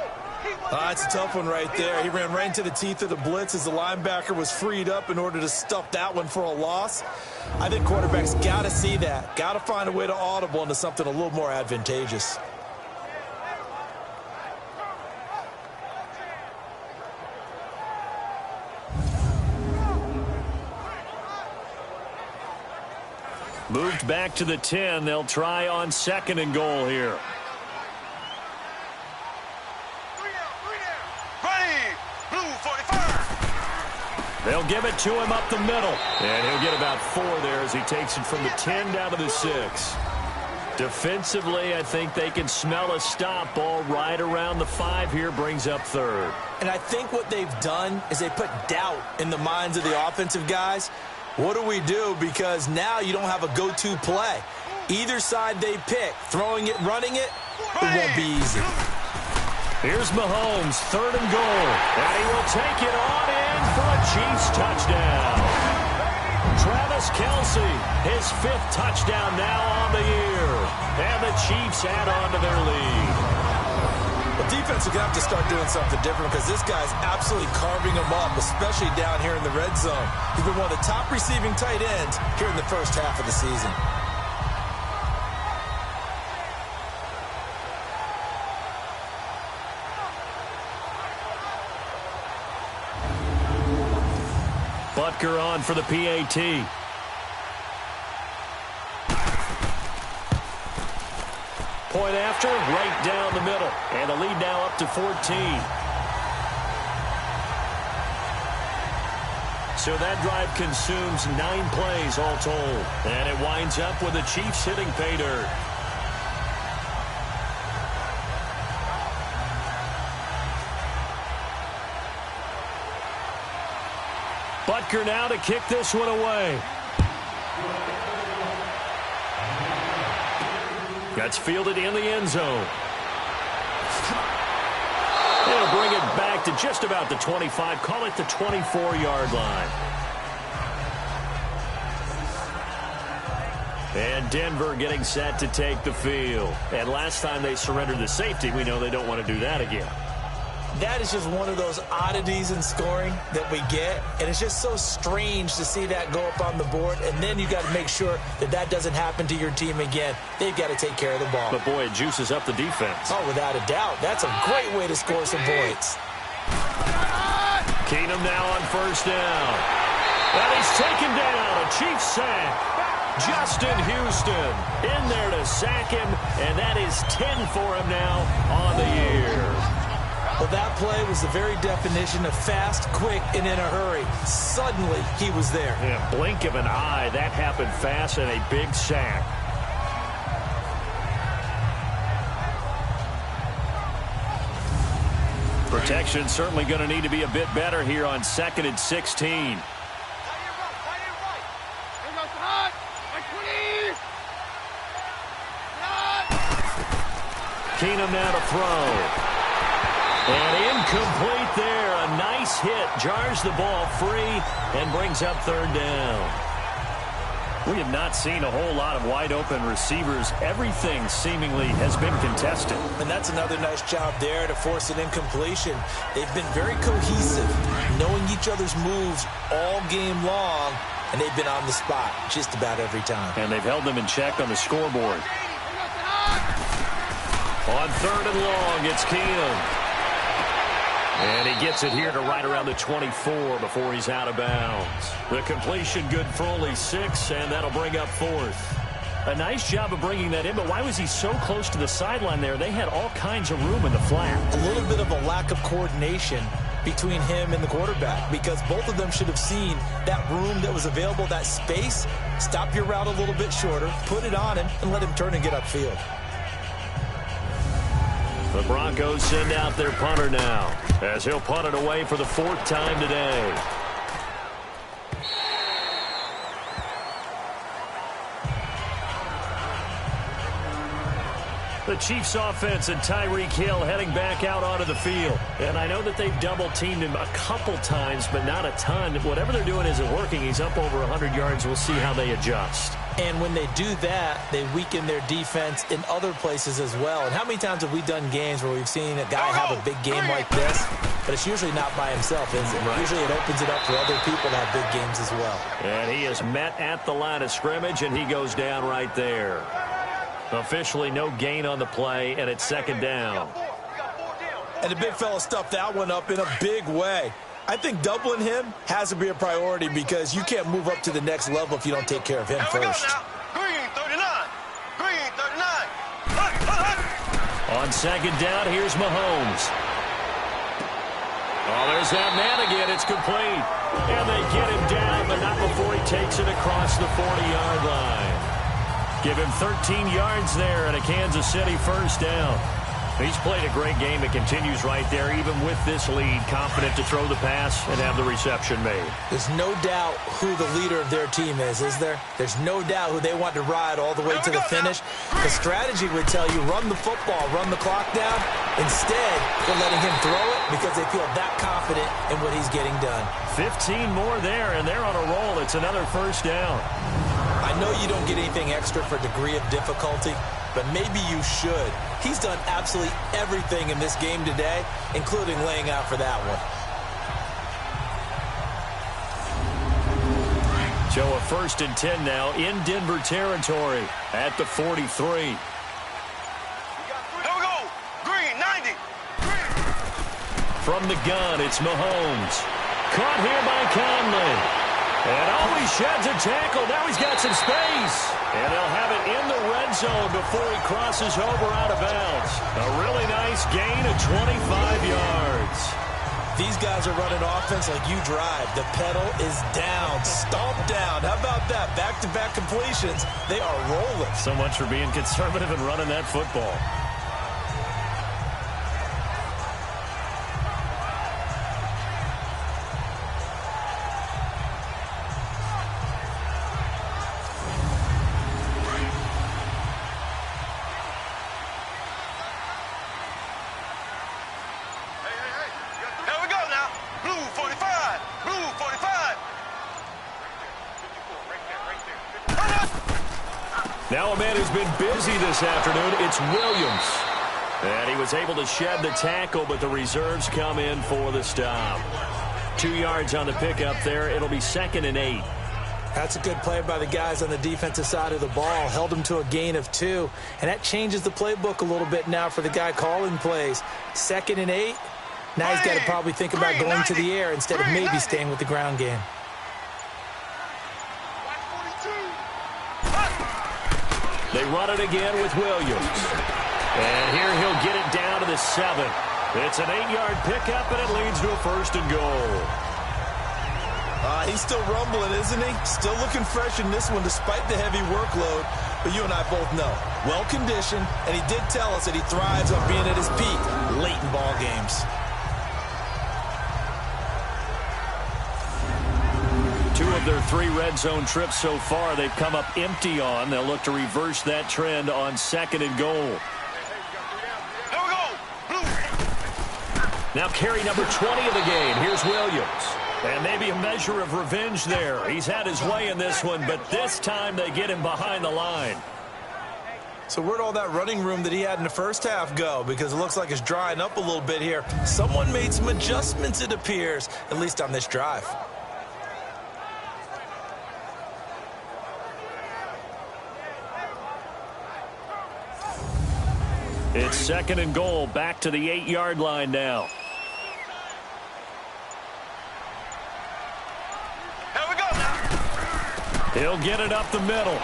That's a tough one right there. He ran right into the teeth of the blitz as the linebacker was freed up in order to stuff that one for a loss. I think quarterbacks got to see that. Got to find a way to audible into something a little more advantageous. Moved back to the 10. They'll try on 2nd and goal here. They'll give it to him up the middle. And he'll get about 4 there as he takes it from the 10 down to the 6. Defensively, I think they can smell a stop. Ball right around the 5 here, brings up 3rd. And I think what they've done is they put doubt in the minds of the offensive guys. What do we do? Because now you don't have a go-to play. Either side they pick, throwing it, running it, it won't be easy. Here's Mahomes, 3rd and goal. And he will take it on in for a Chiefs touchdown. Travis Travis Kelce, his 5th touchdown now on the year. And the Chiefs add on to their lead. The defense are going to have to start doing something different because this guy's absolutely carving them up, especially down here in the red zone. He's been one of the top receiving tight ends here in the first half of the season. Butker on for the PAT. Point after, right down the middle. And the lead now up to 14. So that drive consumes 9 plays all told. And it winds up with the Chiefs hitting pay dirt. Butker now to kick this one away. That's fielded in the end zone. They'll bring it back to just about the 25. Call it the 24-yard line. And Denver getting set to take the field. And last time they surrendered the safety, we know they don't want to do that again. That is just one of those oddities in scoring that we get, and it's just so strange to see that go up on the board, and then you got to make sure that that doesn't happen to your team again. They've got to take care of the ball. But, boy, it juices up the defense. Oh, without a doubt. That's a great way to score some points. Keenum now on first down. And he's taken down. A Chiefs sack. Justin Houston in there to sack him, and that is 10 for him now on the year. Well, that play was the very definition of fast, quick, and in a hurry. Suddenly, he was there. Yeah, blink of an eye. That happened fast and a big sack. Protection certainly going to need to be a bit better here on 2nd and 16. Keenum now to throw. And incomplete there. A nice hit. Jars the ball free and brings up 3rd down. We have not seen a whole lot of wide-open receivers. Everything seemingly has been contested. And that's another nice job there to force an incompletion. They've been very cohesive, knowing each other's moves all game long, and they've been on the spot just about every time. And they've held them in check on the scoreboard. On 3rd and long, it's Keenum. And he gets it here to right around the 24 before he's out of bounds. The completion good for only 6, and that'll bring up 4th. A nice job of bringing that in, but why was he so close to the sideline there? They had all kinds of room in the flat. A little bit of a lack of coordination between him and the quarterback, because both of them should have seen that room that was available, that space. Stop your route a little bit shorter, put it on him, and let him turn and get upfield. The Broncos send out their punter now, as he'll punt it away for the 4th time today. The Chiefs offense and Tyreek Hill heading back out onto the field. And I know that they've double-teamed him a couple times, but not a ton. Whatever they're doing isn't working. He's up over 100 yards. We'll see how they adjust. And when they do that, they weaken their defense in other places as well. And how many times have we done games where we've seen a guy have a big game like this, but it's usually not by himself, is it? Right. Usually it opens it up for other people to have big games as well. And he is met at the line of scrimmage, and he goes down right there. Officially no gain on the play, and it's 2nd down. And the big fella stuffed that one up in a big way. I think doubling him has to be a priority because you can't move up to the next level if you don't take care of him first. Green 39. Green 39. On 2nd down, here's Mahomes. Oh, there's that man again. It's complete. And they get him down, but not before he takes it across the 40-yard line. Give him 13 yards there and a Kansas City 1st down. He's played a great game. It continues right there, even with this lead, confident to throw the pass and have the reception made. There's no doubt who the leader of their team is there? There's no doubt who they want to ride all the way to the finish. The strategy would tell you, run the football, run the clock down. Instead, they're letting him throw it because they feel that confident in what he's getting done. 15 more there, and they're on a roll. It's another first down. I know you don't get anything extra for degree of difficulty, but maybe you should. He's done absolutely everything in this game today, including laying out for that one. So a 1st and 10 now in Denver territory at the 43. Here we go. Green, 90. From the gun, it's Mahomes. Caught here by Conley. And always sheds a tackle. Now he's got some space. And they'll have it in the red zone before he crosses over out of bounds. A really nice gain of 25 yards. These guys are running offense like you drive. The pedal is down. Stomp down. How about that? Back-to-back completions. They are rolling. So much for being conservative and running that football. Now a man who's been busy this afternoon, it's Williams. And he was able to shed the tackle, but the reserves come in for the stop. 2 yards on the pickup there. It'll be 2nd and 8. That's a good play by the guys on the defensive side of the ball. Held him to a gain of 2. And that changes the playbook a little bit now for the guy calling plays. 2nd and 8. Now he's got to probably think about going to the air instead of maybe staying with the ground game. They run it again with Williams. And here he'll get it down to the 7. It's an 8-yard pickup, and it leads to a 1st and goal. He's still rumbling, isn't he? Still looking fresh in this one despite the heavy workload. But you and I both know, well-conditioned, and he did tell us that he thrives on being at his peak late in ball games. 2 of their 3 red zone trips so far, they've come up empty on. They'll look to reverse that trend on 2nd and goal. Here we go. Blue. Now carry number 20 of the game. Here's Williams. And maybe a measure of revenge there. He's had his way in this one, but this time they get him behind the line. So where'd all that running room that he had in the first half go? Because it looks like it's drying up a little bit here. Someone made some adjustments, it appears, at least on this drive. It's 2nd and goal, back to the 8-yard line now. Here we go now. He'll get it up the middle.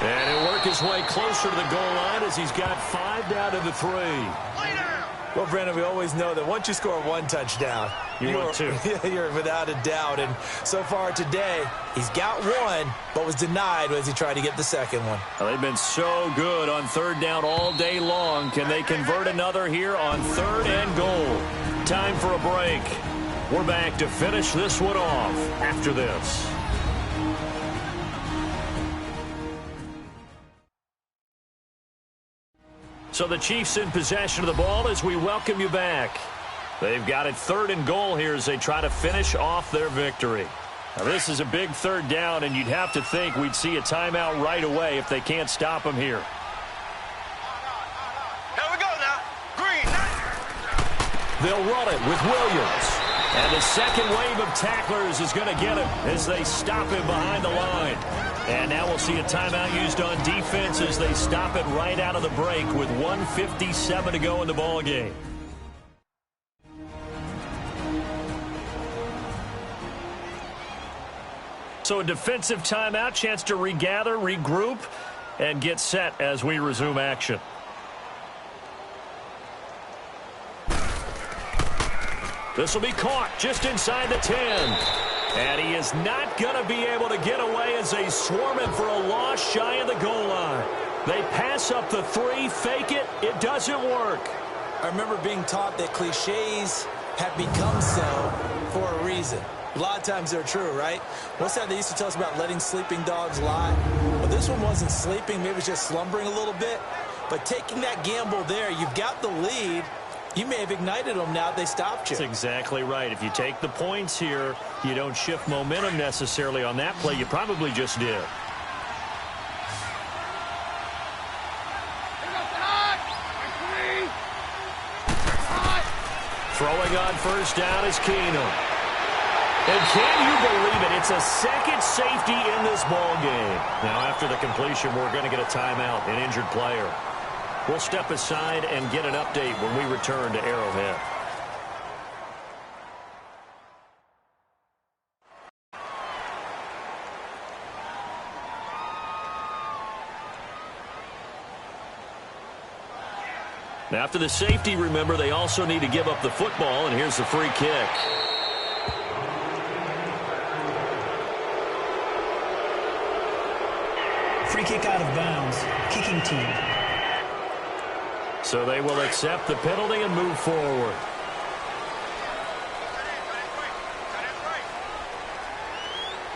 And he'll work his way closer to the goal line as he's got 5 down to the 3. Lay down. Well, Brandon, we always know that once you score 1 touchdown, want 2. You're without a doubt. And so far today, he's got 1, but was denied as he tried to get the 2nd one. Well, they've been so good on 3rd down all day long. Can they convert another here on 3rd and goal? Time for a break. We're back to finish this one off after this. So the Chiefs in possession of the ball as we welcome you back. They've got it 3rd and goal here as they try to finish off their victory. Now this is a big 3rd down, and you'd have to think we'd see a timeout right away if they can't stop them here. Here we go now. Green. They'll run it with Williams. And the second wave of tacklers is going to get him as they stop him behind the line. And now we'll see a timeout used on defense as they stop it right out of the break with 1:57 to go in the ball game. So a defensive timeout, chance to regather, regroup, and get set as we resume action. This will be caught just inside the 10. And he is not going to be able to get away as they swarm him for a loss shy of the goal line. They pass up the 3, fake it. It doesn't work. I remember being taught that cliches have become so for a reason. A lot of times they're true, right? What's that they used to tell us about letting sleeping dogs lie? Well, this one wasn't sleeping. Maybe it was just slumbering a little bit. But taking that gamble there, you've got the lead. You may have ignited them now they stopped you. That's exactly right. If you take the points here, you don't shift momentum necessarily on that play. You probably just did. Throwing on first down is Keenum. And can you believe it? It's a second safety in this ball game. Now, after the completion, we're going to get a timeout, an injured player. We'll step aside and get an update when we return to Arrowhead. After the safety, remember, they also need to give up the football, and here's the free kick. Free kick out of bounds. Kicking team. So they will accept the penalty and move forward.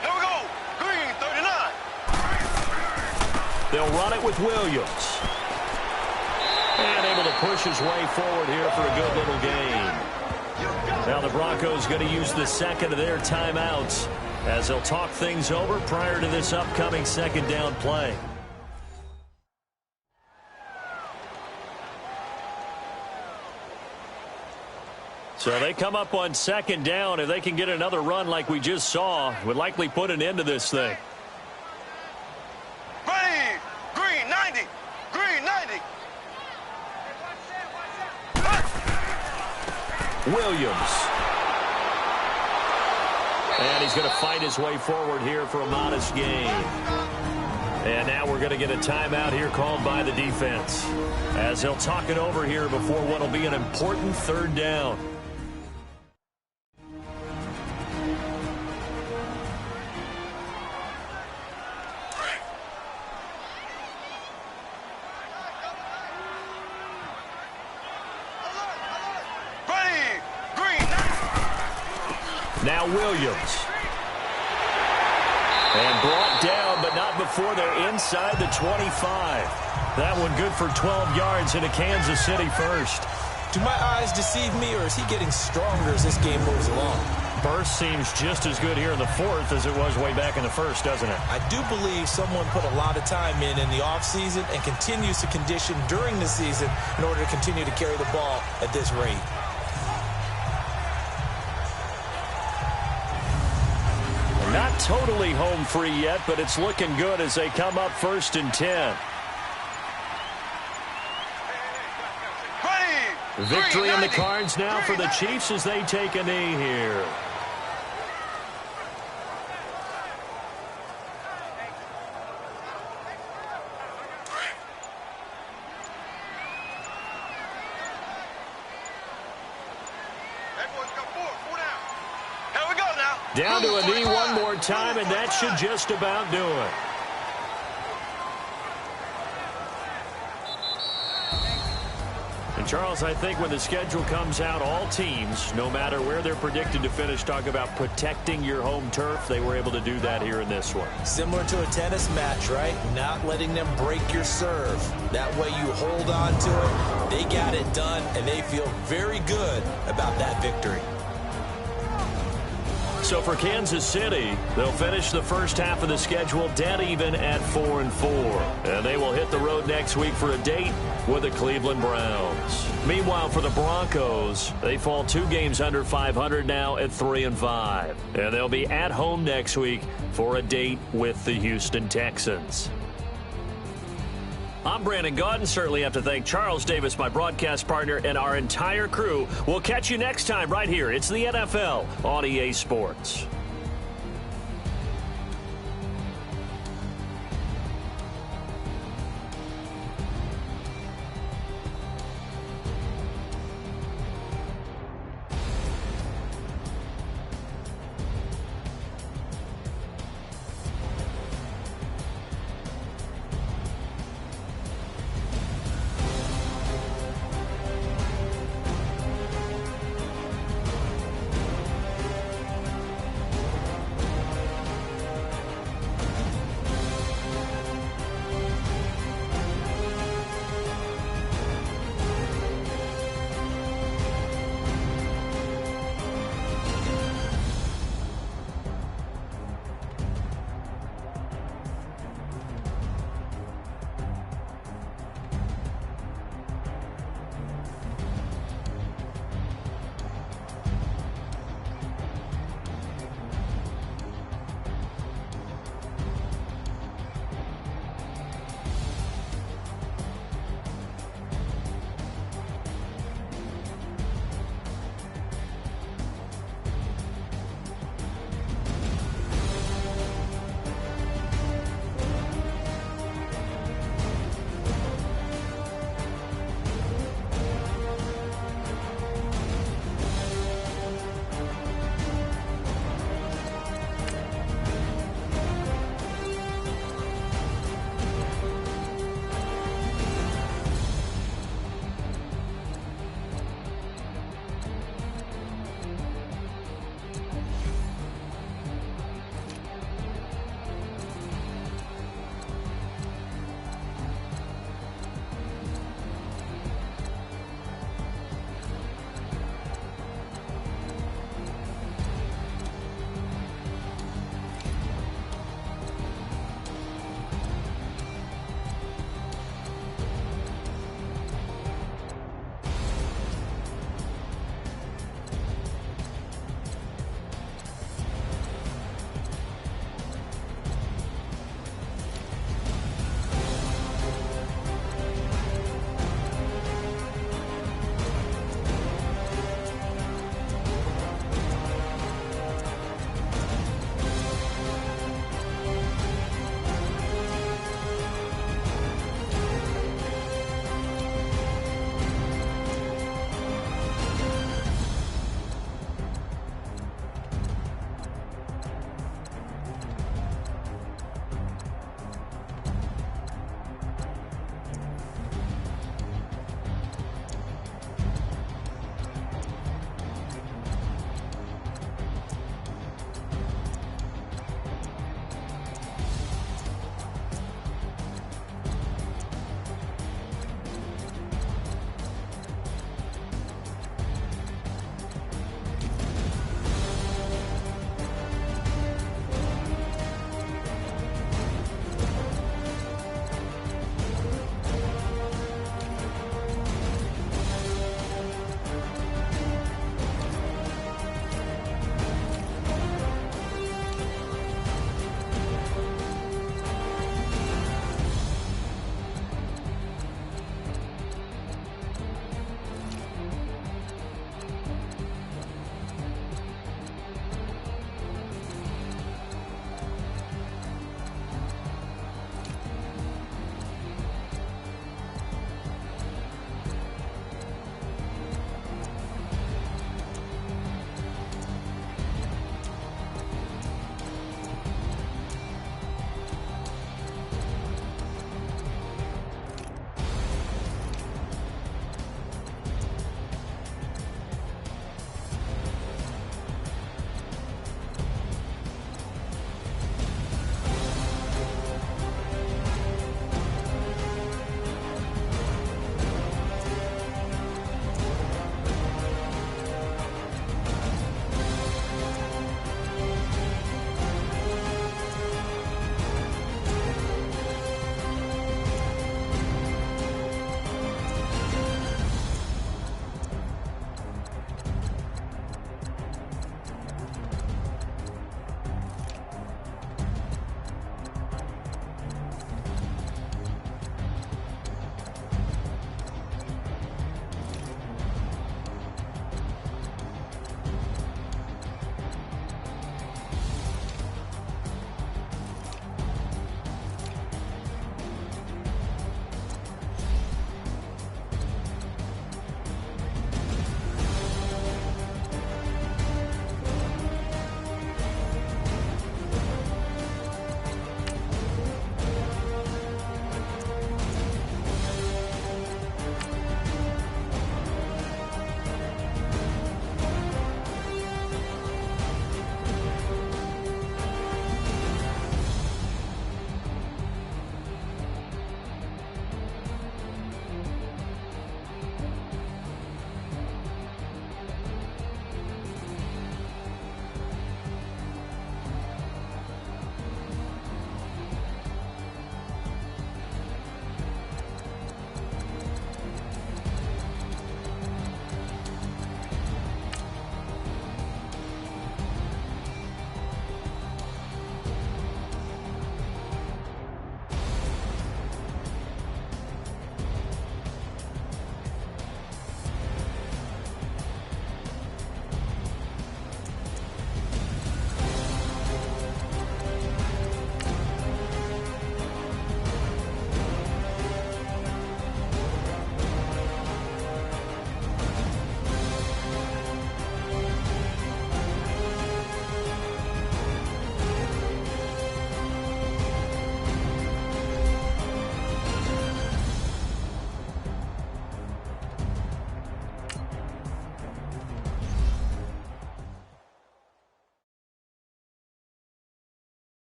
Here we go. Green, 39. They'll run it with Williams. And able to push his way forward here for a good little gain. Now the Broncos going to use the second of their timeouts as they'll talk things over prior to this upcoming second down play. So they come up on second down. If they can get another run like we just saw, would likely put an end to this thing. Ready. Green, 90. Green, 90. Williams. And he's going to fight his way forward here for a modest gain. And now we're going to get a timeout here called by the defense, as they'll talk it over here before what will be an important third down. Now Williams. And brought down, but not before they're inside the 25. That one good for 12 yards into Kansas City first. Do my eyes deceive me, or is he getting stronger as this game moves along? Burst seems just as good here in the fourth as it was way back in the first, doesn't it? I do believe someone put a lot of time in the offseason and continues to condition during the season in order to continue to carry the ball at this rate. Not totally home free yet, but it's looking good as they come up 1st and 10. Victory in the cards now for the Chiefs as they take a knee here. Down to a knee one more time, and that should just about do it. And, Charles, I think when the schedule comes out, all teams, no matter where they're predicted to finish, talk about protecting your home turf. They were able to do that here in this one. Similar to a tennis match, right? Not letting them break your serve. That way you hold on to it. They got it done, and they feel very good about that victory. So for Kansas City, they'll finish the first half of the schedule dead even at 4-4. And they will hit the road next week for a date with the Cleveland Browns. Meanwhile, for the Broncos, they fall 2 games under 500 now at 3-5. And they'll be at home next week for a date with the Houston Texans. I'm Brandon Gaudin. Certainly have to thank Charles Davis, my broadcast partner, and our entire crew. We'll catch you next time right here. It's the NFL on EA Sports.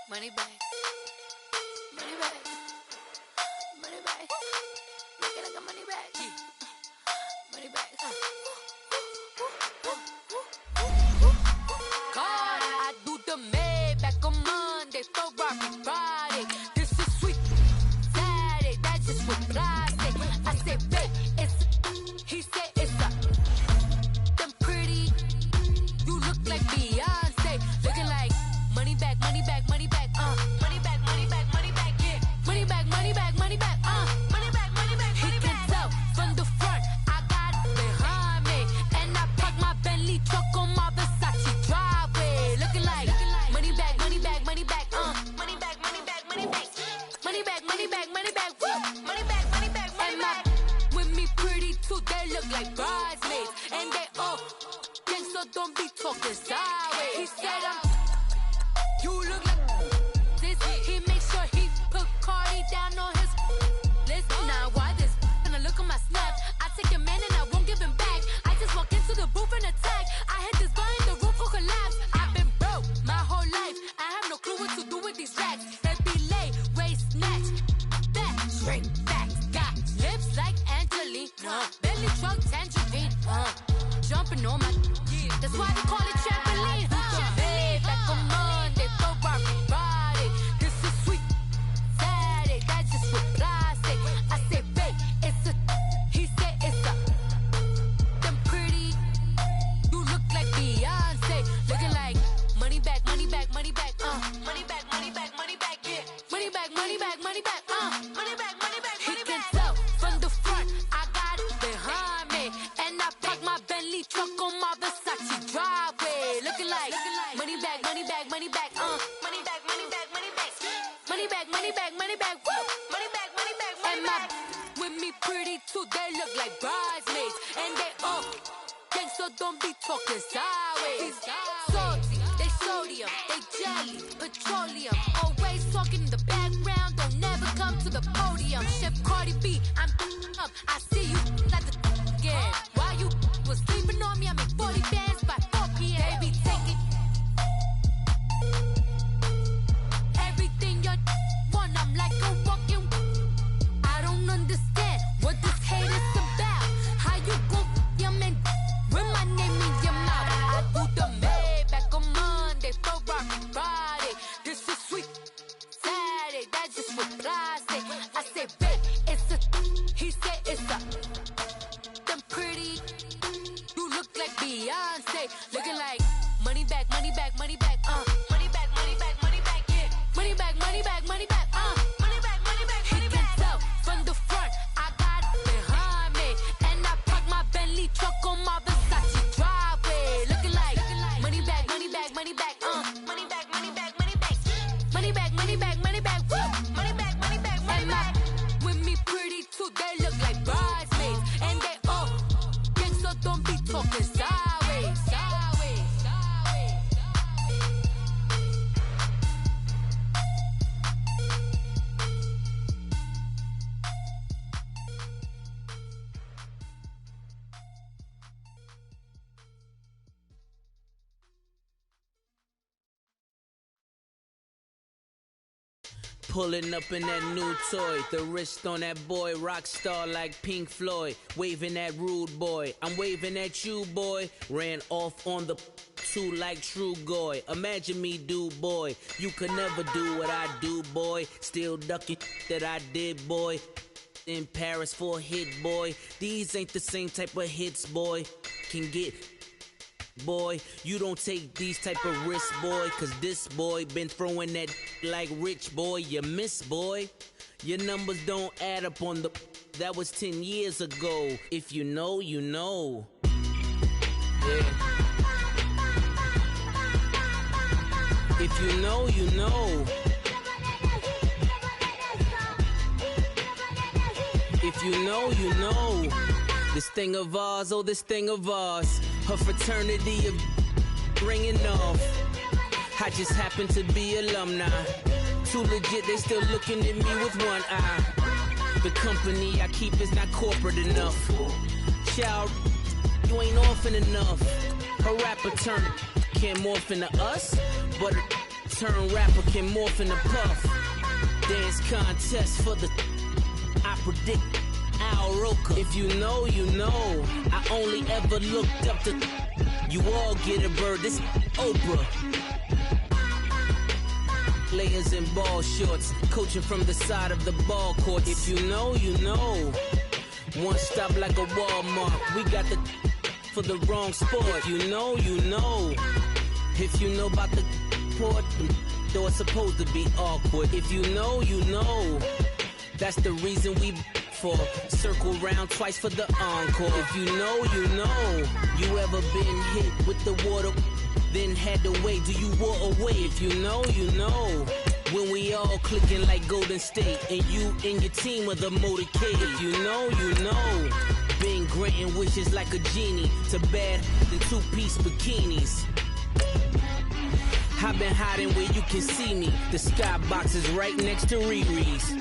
Money bag. Money bag. Money bag. Make it like a money bag. Money bag. God, I do the Maybach on Monday, Ferrari Friday. This is sweet Saturday, that's just what plastic. I say, babe, he said it's a them pretty. You look like Beyonce, looking like money back, money back, money back, money back, money back, money back, yeah, money back, money back, money back, money back, money back. He can tell from the front, I got it behind me, and I park my Bentley truck on my Versace driveway, looking like money back, money back, money back, money back, money back, money back, money back, money back, money back, woo, money back, money back, money back. With me pretty too, they look like bridesmaids, and they all gang, so don't be talking sideways. He said you look like this. He make sure he put Cardi down on his list. Now why this? And I look at my snap. I take a man and I won't give him back. I just walk into the booth and attack. I hit this guy in the roof will collapse. I've been broke my whole life. I have no clue what to do with these racks. That be lay, waist snatch, back, straight back. Got lips like Angelina, belly truck tangerine, jumping on my. That's why they call it trampoline. Back on Monday, Ferrari Friday. This is sweet Saturday, that's just what plastic. I say, babe, it's a. He said it's a. Them pretty. You look like Beyonce, looking like money back, money back, money back, money back, money back, money back, yeah, money back, money back, money back, money back, money back. He can tell from the front, I got it behind me, and I park my Bentley truck on my Versace driveway, looking like money back, money back, money back, money back, money back, money back, money back, money back, money back, woo, money back, money back, money back. With me pretty too, they look like bridesmaids, and they all gang, so don't be talking sideways. Salty, they sodium, they jelly, petroleum, always talking in the background, don't never come to the podium. Chef Cardi B, I'm up, I see you like the again. While you was sleeping on me, I make 40 bands by 4 p.m. Baby, take it. Everything you want, I'm like a walking. I don't understand what this hate is about. How you go, your man, with my name in your mouth. I do the Maybach on Monday, Ferrari Friday. This is sweet Saturday, that's just what plastic. I say, babe, it's a. He said it's a. Them pretty. You look like Beyonce, looking like money back, money back, money back, money back, money back, money back, yeah, money back, money back, money back, money back, money back. He can tell from the front, I got it behind me, and I park my Bentley truck on my Versace driveway, looking like money back, money back, money back, money back, money back, money back, money back, money back, money back, woo, money back, money back, money back. With me pretty too, they look like bridesmaids, and they all gang, so don't be talking sideways, sideways, sideways. Pulling up in that new toy, the wrist on that boy, rock star like Pink Floyd, waving at rude boy, I'm waving at you boy, ran off on the two like True Goy, imagine me do boy, you could never do what I do boy, still ducking that I did boy, in Paris for a hit boy, these ain't the same type of hits boy, can get boy, you don't take these type of risks, boy, cause this boy been throwing that like rich boy, you miss, boy. Your numbers don't add up on the, that was 10 years ago. If you know, you know. Yeah. If you know, you know. If you know, you know. This thing of ours, oh, this thing of ours. Her fraternity of ringing off. I just happen to be alumni. Too legit, they still looking at me with one eye. The company I keep is not corporate enough. Child, you ain't orphan enough. Her rapper turn can't morph into us, but turn rapper can morph in a puff. Dance contest for the I predict Al Roker. If you know, you know. I only ever looked up to you all get a bird. This Oprah. Players in ball shorts, coaching from the side of the ball court. If you know, you know. One stop like a Walmart. We got the for the wrong sport. You know, you know. If you know about the port, though it's supposed to be awkward. If you know, you know. That's the reason we for circle round twice for the encore. If you know, you know. You ever been hit with the water, then had to wait? Do you walk away? If you know, you know. When we all clicking like Golden State, and you and your team are the motorcade. If you know, you know. Been granting wishes like a genie to bad than two-piece bikinis. I've been hiding where you can see me. The skybox is right next to Riri's.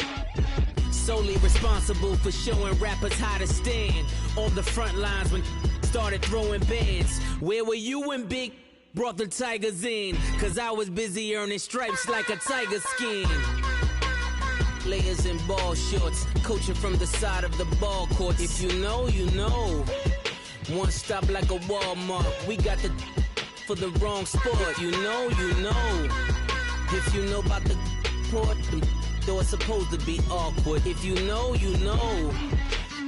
Solely responsible for showing rappers how to stand on the front lines when started throwing bands. Where were you when Big brought the Tigers in? Cause I was busy earning stripes like a tiger skin. Players in ball shorts, coaching from the side of the ball court. If you know, you know. One stop like a Walmart. We got the for the wrong sport. You know, you know. If you know about the port, though it's supposed to be awkward. If you know, you know.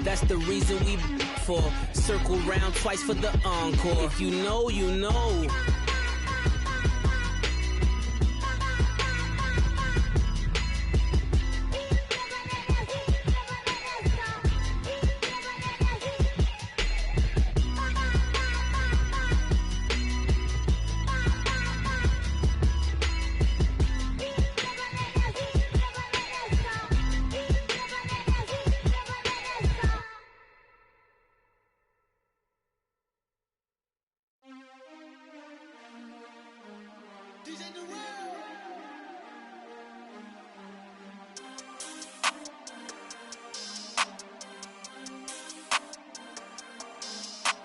That's the reason we for circle round twice for the encore. If you know, you know.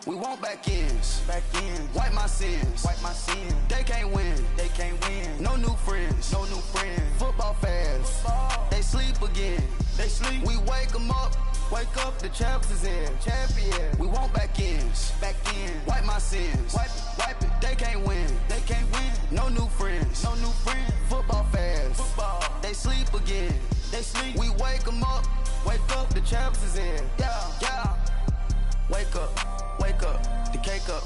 We want back ends. Wipe my sins. They can't win. No new friends. Football fans. They sleep again. We wake them up. Wake up, the champs is in. Champion. We want back ends. Wipe my sins. Wipe it. They can't win. No new friends. Football fans. They sleep again. We wake them up. Wake up, the champs is in. Yeah. Wake up, the cake up,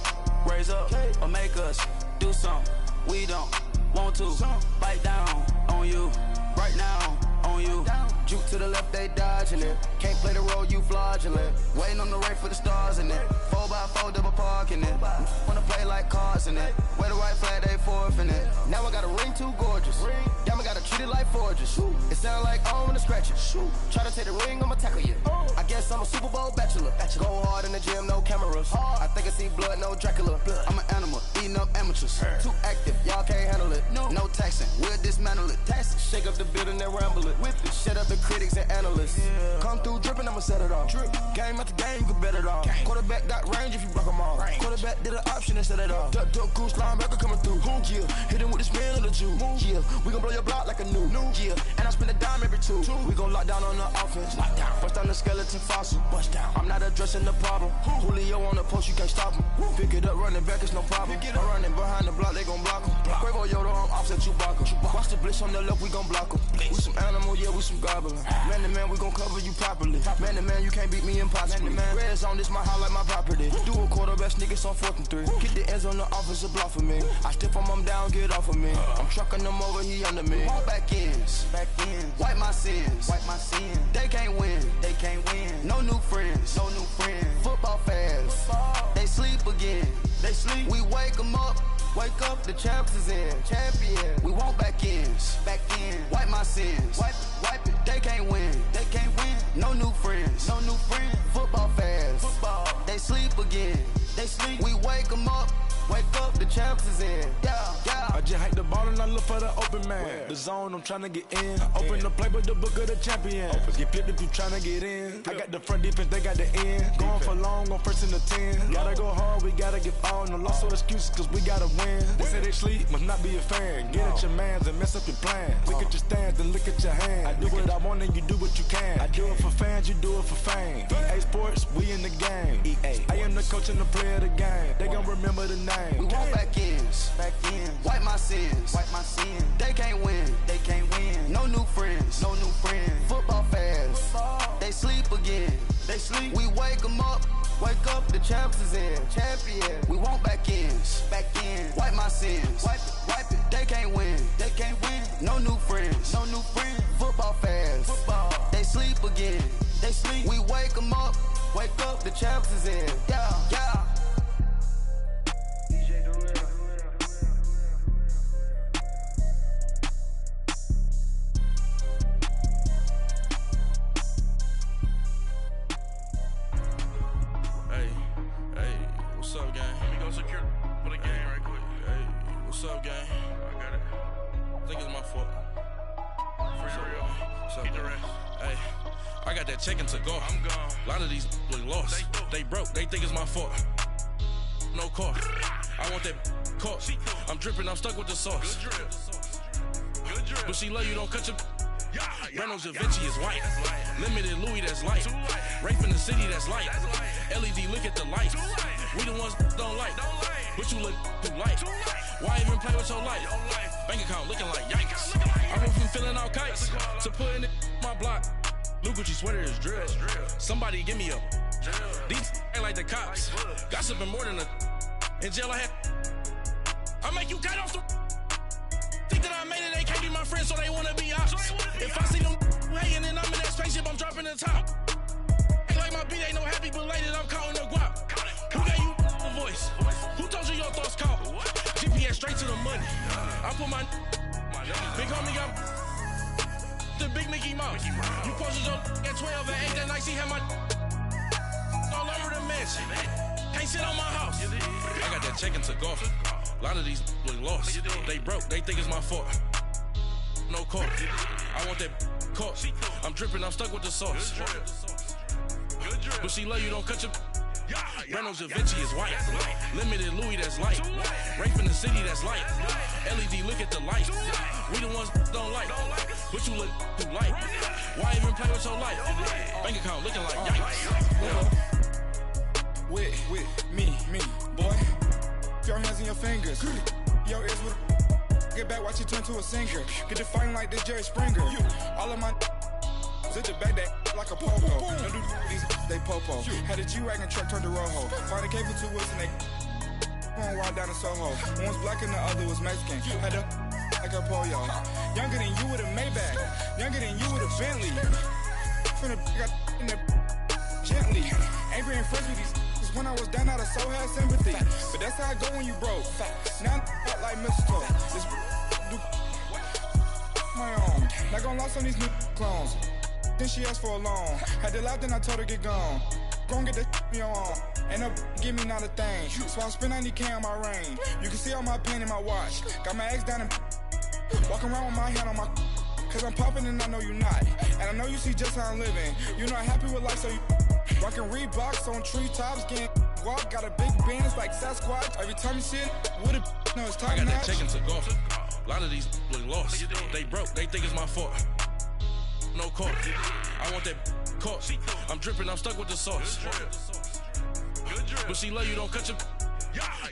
raise up, or make us do something we don't want to. Bite down on you, right now on you. Juke to the left, they dodging it. Can't play the role, you fraudulent. Waiting on the race for the stars in it. 4x4 double parking it. Wanna play like cars in it. Wear the right flag, they forfeiting it. Now I got a ring too gorgeous. Damn, I gotta treat it like forges. It sound like I wanna scratch it. Try to take the ring, I'ma tackle you. I guess I'm a Super Bowl bachelor. Go hard in the gym, no cameras. I think I see blood, no Dracula. I'm an animal, eating up amateurs. Too active, y'all can't handle it. No taxing, we'll dismantle it. Shake up the building and ramble it. Whip it, shut up the critics and analysts. Come through dripping, I'ma set it off. Game after game, you can bet it off. Quarterback got range if you block them off. Quarterback did an option and set it off. Duck goose linebacker coming through. Yeah, hit him with the spin of the Jew. Yeah, we gon' blow your block like a new. Yeah, and I spend a dime every two. We gon' lock down on the offense. Bust down the skeleton fossil. I'm not addressing the problem. Julio on the post, you can't stop him. Pick it up, running back, it's no problem. I'm running behind the block, they gon' block him. Quavo Yoda on offset, Chewbacca. Watch the blitz on the left, we gon' block him. We some animal, yeah, we some goblin. Man to man, we gon' cover you properly. Man to man, you can't beat me impossibly. Red zone, this my highlight, my property. Do a quarterback sneakers on 4th and 3. Get the ends on the offensive block for me. I step on him down, get off of me. I'm trucking them over, he under me. Want back ends. Wipe my sins. They can't win. No new friends. Football fans. They sleep again. We wake them up. Wake up, the champs is in. Champion. We want back ends. Wipe my sins. Wipe it. They can't win. No new friends. Football fans. They sleep again. We wake them up. Wake up, the champs is in. Yeah. just hike the ball and I look for the open man. The zone, I'm trying to get in. Open the play with the book of the champion. Get flipped if you trying to get in. I got the front defense, they got the end. Going for long on 1st and the 10. Gotta go hard, we gotta give all. No loss or excuses, cause we gotta win. They say they sleep, must not be a fan. Get at your mans and mess up your plans. Look at your stands and look at your hands. I do what I want and you do what you can. I do it for fans, you do it for fame. EA Sports, we in the game. I am the coach and the player of the game. They gon' remember the name. We want back ends, wipe my sins, They can't win, No new friends, Football fans, they sleep again. We wake them up, the champs is in. Champion, we want back ends, wipe my sins, wipe it. They can't win, No new friends, Football fans, they sleep again. We wake them up, the champs is in. Yeah. What's up, gang? Let me go secure for the game right quick. Hey, what's up, gang? I got it. I think it's my fault. For real. What's up, get the rest. Hey, I got that check-in to go. I'm gone. A lot of these look lost. They broke. They think it's my fault. No car. I want that caught. I'm dripping. I'm stuck with the sauce. Good drip. But she love you. Don't cut your. Reynolds Da Vinci is white. Limited Louis, that's light. Rape in the city, that's light. LED, look at the lights. We the ones don't like. But you look too light. Why even play with your life? Bank account looking like yikes. I went from filling out kites to putting it in my block. New Gucci sweater is drill. Somebody give me a. These ain't like the cops. Gossiping more than a. In jail I had. I make you cut off the. Think that I made it, they can't be my friends, so they wanna be ops. If I see them hanging and I'm in that spaceship, I'm dropping the top. Ain't like my beat ain't no happy, but later I'm counting the guap. Who gave you the voice? Who told you your thoughts count? GPS straight to the money. I put my big homie got the big Mickey Mouse. You posted your at 12 and 8 that night, she had my all over the mansion. Can't sit on my house. I got that check-in to golf. A lot of these look lost. They broke, they think it's my fault. No car. I want that caught. I'm dripping, I'm stuck with the sauce. But she love you, don't cut your. Reynolds Da Vinci is white. Limited Louis, that's light. Rape in the city, that's light. LED, look at the lights. We the ones don't like. But you look too light. Why even play with your life? Bank account looking like yikes. With me, boy. Your hands in your fingers. Your ears with get back, watch you turn to a singer. Get to fighting like this Jerry Springer. All of my sit the back that like a popo. Don't do these they popo. Had a G-Wagon truck turned to Rojo. Find a cable 2 wheels and they going wild down in Soho. One was black and the other was Mexican. Had a like a pollo. Younger than you with a Maybach. Younger than you with a Bentley. From the got in the gently. Ain't being friends with these. When I was down, I so had sympathy. But that's how I go when you broke. Now I'm like mistletoe. This do my own. Not gonna lost on these new clones. Then she asked for a loan. Had to laugh, then I told her get gone. Gon' get that me on. Ain't no give me not a thing. So I spend 90K on my range. You can see all my pain in my watch. Got my ex down and walking around with my hand on my. Cause I'm popping and I know you not. And I know you see just how I'm living. You're not happy with life, so you. Rockin' Reeboks on treetops, getting guap, got a big bands like Sasquatch. Every time you see it, with a no, it's time. I got that check-in to golf. A lot of these look lost. They broke, they think it's my fault. No car. I want that caught. I'm dripping, I'm stuck with the sauce. But she love you, don't cut your.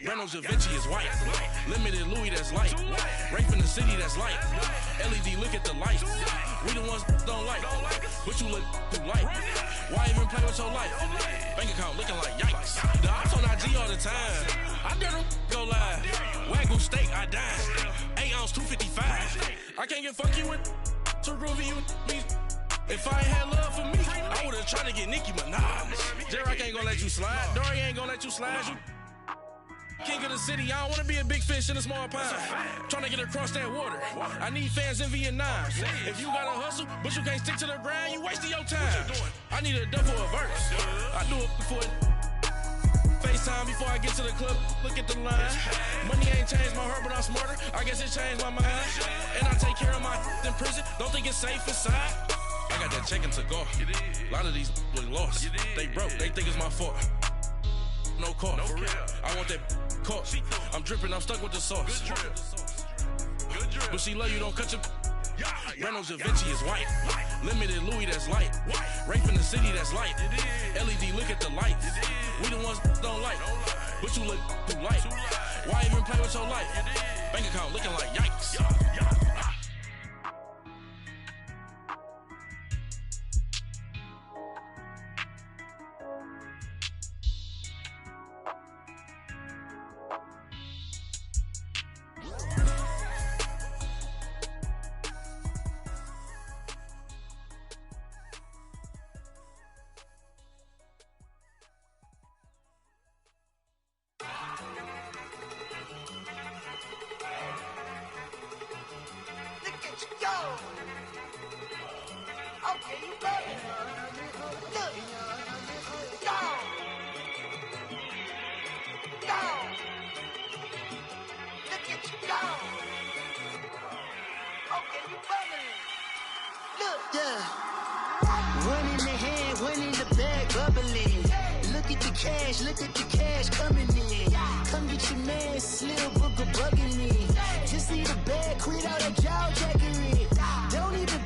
Reynolds Da Vinci is white. Limited Louis, that's light. Rape in the city, that's light. LED, look at the lights. We the ones don't like. But you look too light. Why even play with your life? Bank account looking like yikes. The ops on IG all the time. I dare them go live. Wagyu steak, I dine. 8 ounce, 255. I can't get funky with to groovy you. If I ain't had love for me, I would've tried to get Nicki Minaj. J-Rock ain't gonna let you slide. Dory ain't gonna let you slide. You king of the city, I don't wanna be a big fish in a small pond. Trying to get across that water. I need fans in Vietnam. If you gotta hustle, but you can't stick to the grind, you wasting your time. I need a double a verse. I do it for FaceTime time before I get to the club, look at the line. Money ain't changed my heart, but I'm smarter. I guess it changed my mind. And I take care of my in prison. Don't think it's safe inside. I got that check and took off. A lot of these look lost. They broke, they think it's my fault. No call, for real. I want that caught. I'm dripping, I'm stuck with the sauce. But she love you, don't cut your. Reynolds Da Vinci is white. Limited Louis, that's light. Rape in the city, that's light. LED, look at the lights. We the ones don't like. But you look too light. Why even play with your life? Bank account looking like yikes. Look at the cash coming in. Come get your man, Slim Booker bugging me. Just need a bag, quit all that jaw jackery. Don't even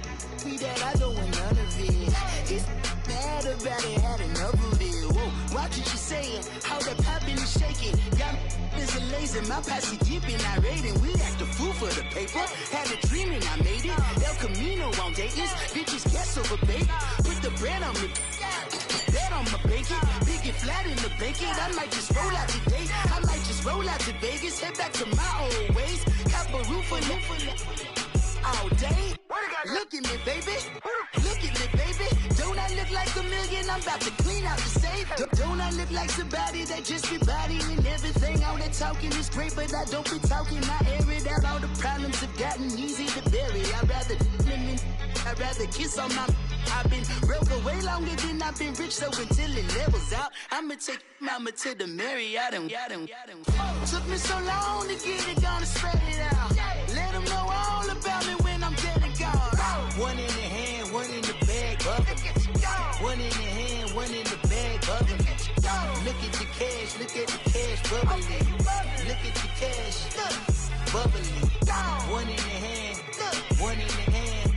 be that, I don't want none of it. He's mad about it, had enough of it. Whoa, watch what you saying, how that poppin' is shaking. Y'all is a lazy, my posse deep and I raiding. We act a fool for the paper, had a dream and I made it. El Camino on Dayton's, bitches guess over bait. Put the bread on me. I'ma bake it, big and flat in the bacon. I might just roll out today. I might just roll out to Vegas, head back to my old ways. Cop a roof for all day. Look at me, baby. Look at me, baby. Don't I look like a million? I'm about to clean out the safe. Don't I look like somebody that just be bodying everything? All that talking is great, but I don't be talking. I air it out. All the problems have gotten easy to bury. I'd rather kiss on my. I've been broke away longer than I've been rich, so until it levels out, I'ma take mama to the Marriott and took me so long to get it, gonna spread it out. Let them know all about me when I'm dead and gone. One in the hand, one in the bag, bubble. One in the hand, one in the bag, bubble. Look at the cash, look at the cash, bubbling. Look at the cash, bubbling. One in the hand, one in the hand,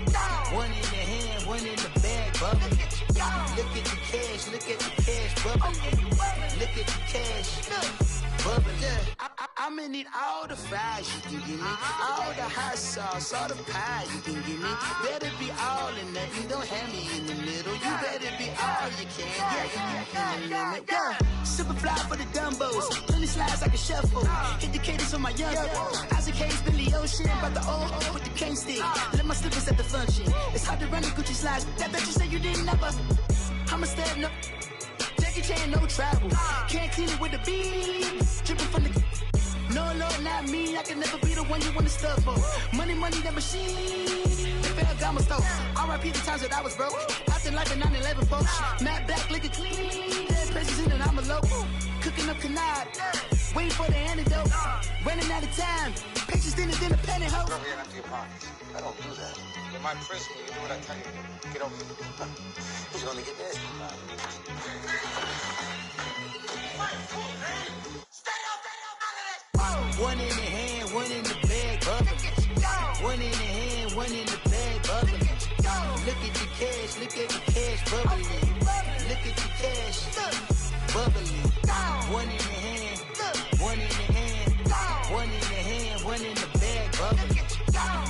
one in the hand, one in the bag, bubbling. Look at the cash, look at the cash, bubbling. Look at the cash, bubbling. I'ma need all the fries you can give me, all the hot sauce, all the pie you can give me. Better be all and nothing, don't have me in the middle. You better be all you can, yeah. Super fly for the dumbos, plenty slides like a shuffle. Hit the cadence for my young Isaac Hayes, Billy Ocean, about the old with the cane stick. Let my slippers at the function. It's hard to run the Gucci slides. That bet you say you didn't never. I'ma stand no. Jackie Chan, no travel. Can't clean it with the beat. Dripping from the. No, Lord, not me. I can never be the one you want to stuff for. Money, that machine. Ferragamo stove. R.I.P. the times that I was broke. Acting like a 9/11 folks. Matte black, liquor clean. Dead places in an envelope. Cooking up canard. Waiting for the antidote. Running out of time. Pictures thinner than a pantyhose. Go here after your pockets. I don't do that. In my prison, you do what I tell you to. Get over here. Who's gonna get this? One in the hand, one in the bag, bubbling. One in the hand, one in the bag, bubbling. Look at the cash, look at the cash, bubbling. Look at the cash, bubbling. One in the hand, one in the hand, one in the hand, one in the bag, bubbling.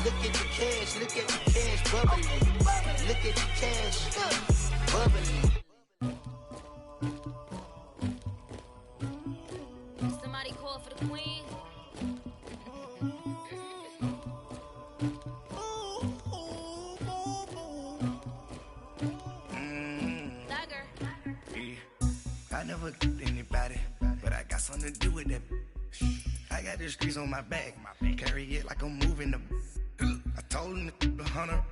Look at the cash, look at the cash, bubbling. Look at the cash, bubbling. Somebody call for the queen. I never get anybody, but I got something to do with that. I got the streets on my back, carry it like I'm moving the. I told him to the hunter,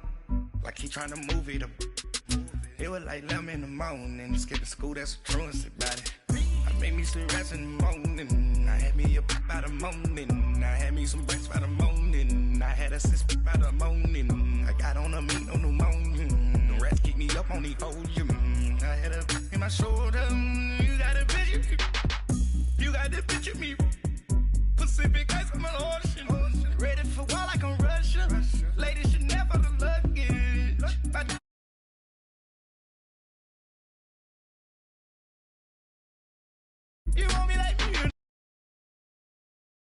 like he trying to move it up. It was like 11 in the morning, skipping school, that's a truancy about it. I Made me some rest in the morning. I had me a pop by the morning. I had me some breakfast by the morning. I had a sis by the morning. I got on a meat, no pneumonia. The rats keep me up on the podium. I had a in my shoulder. You got a picture. You got the picture me. Pacific ice on my ocean. Ready for war like I'm Russian. Ladies should never the luggage. You want me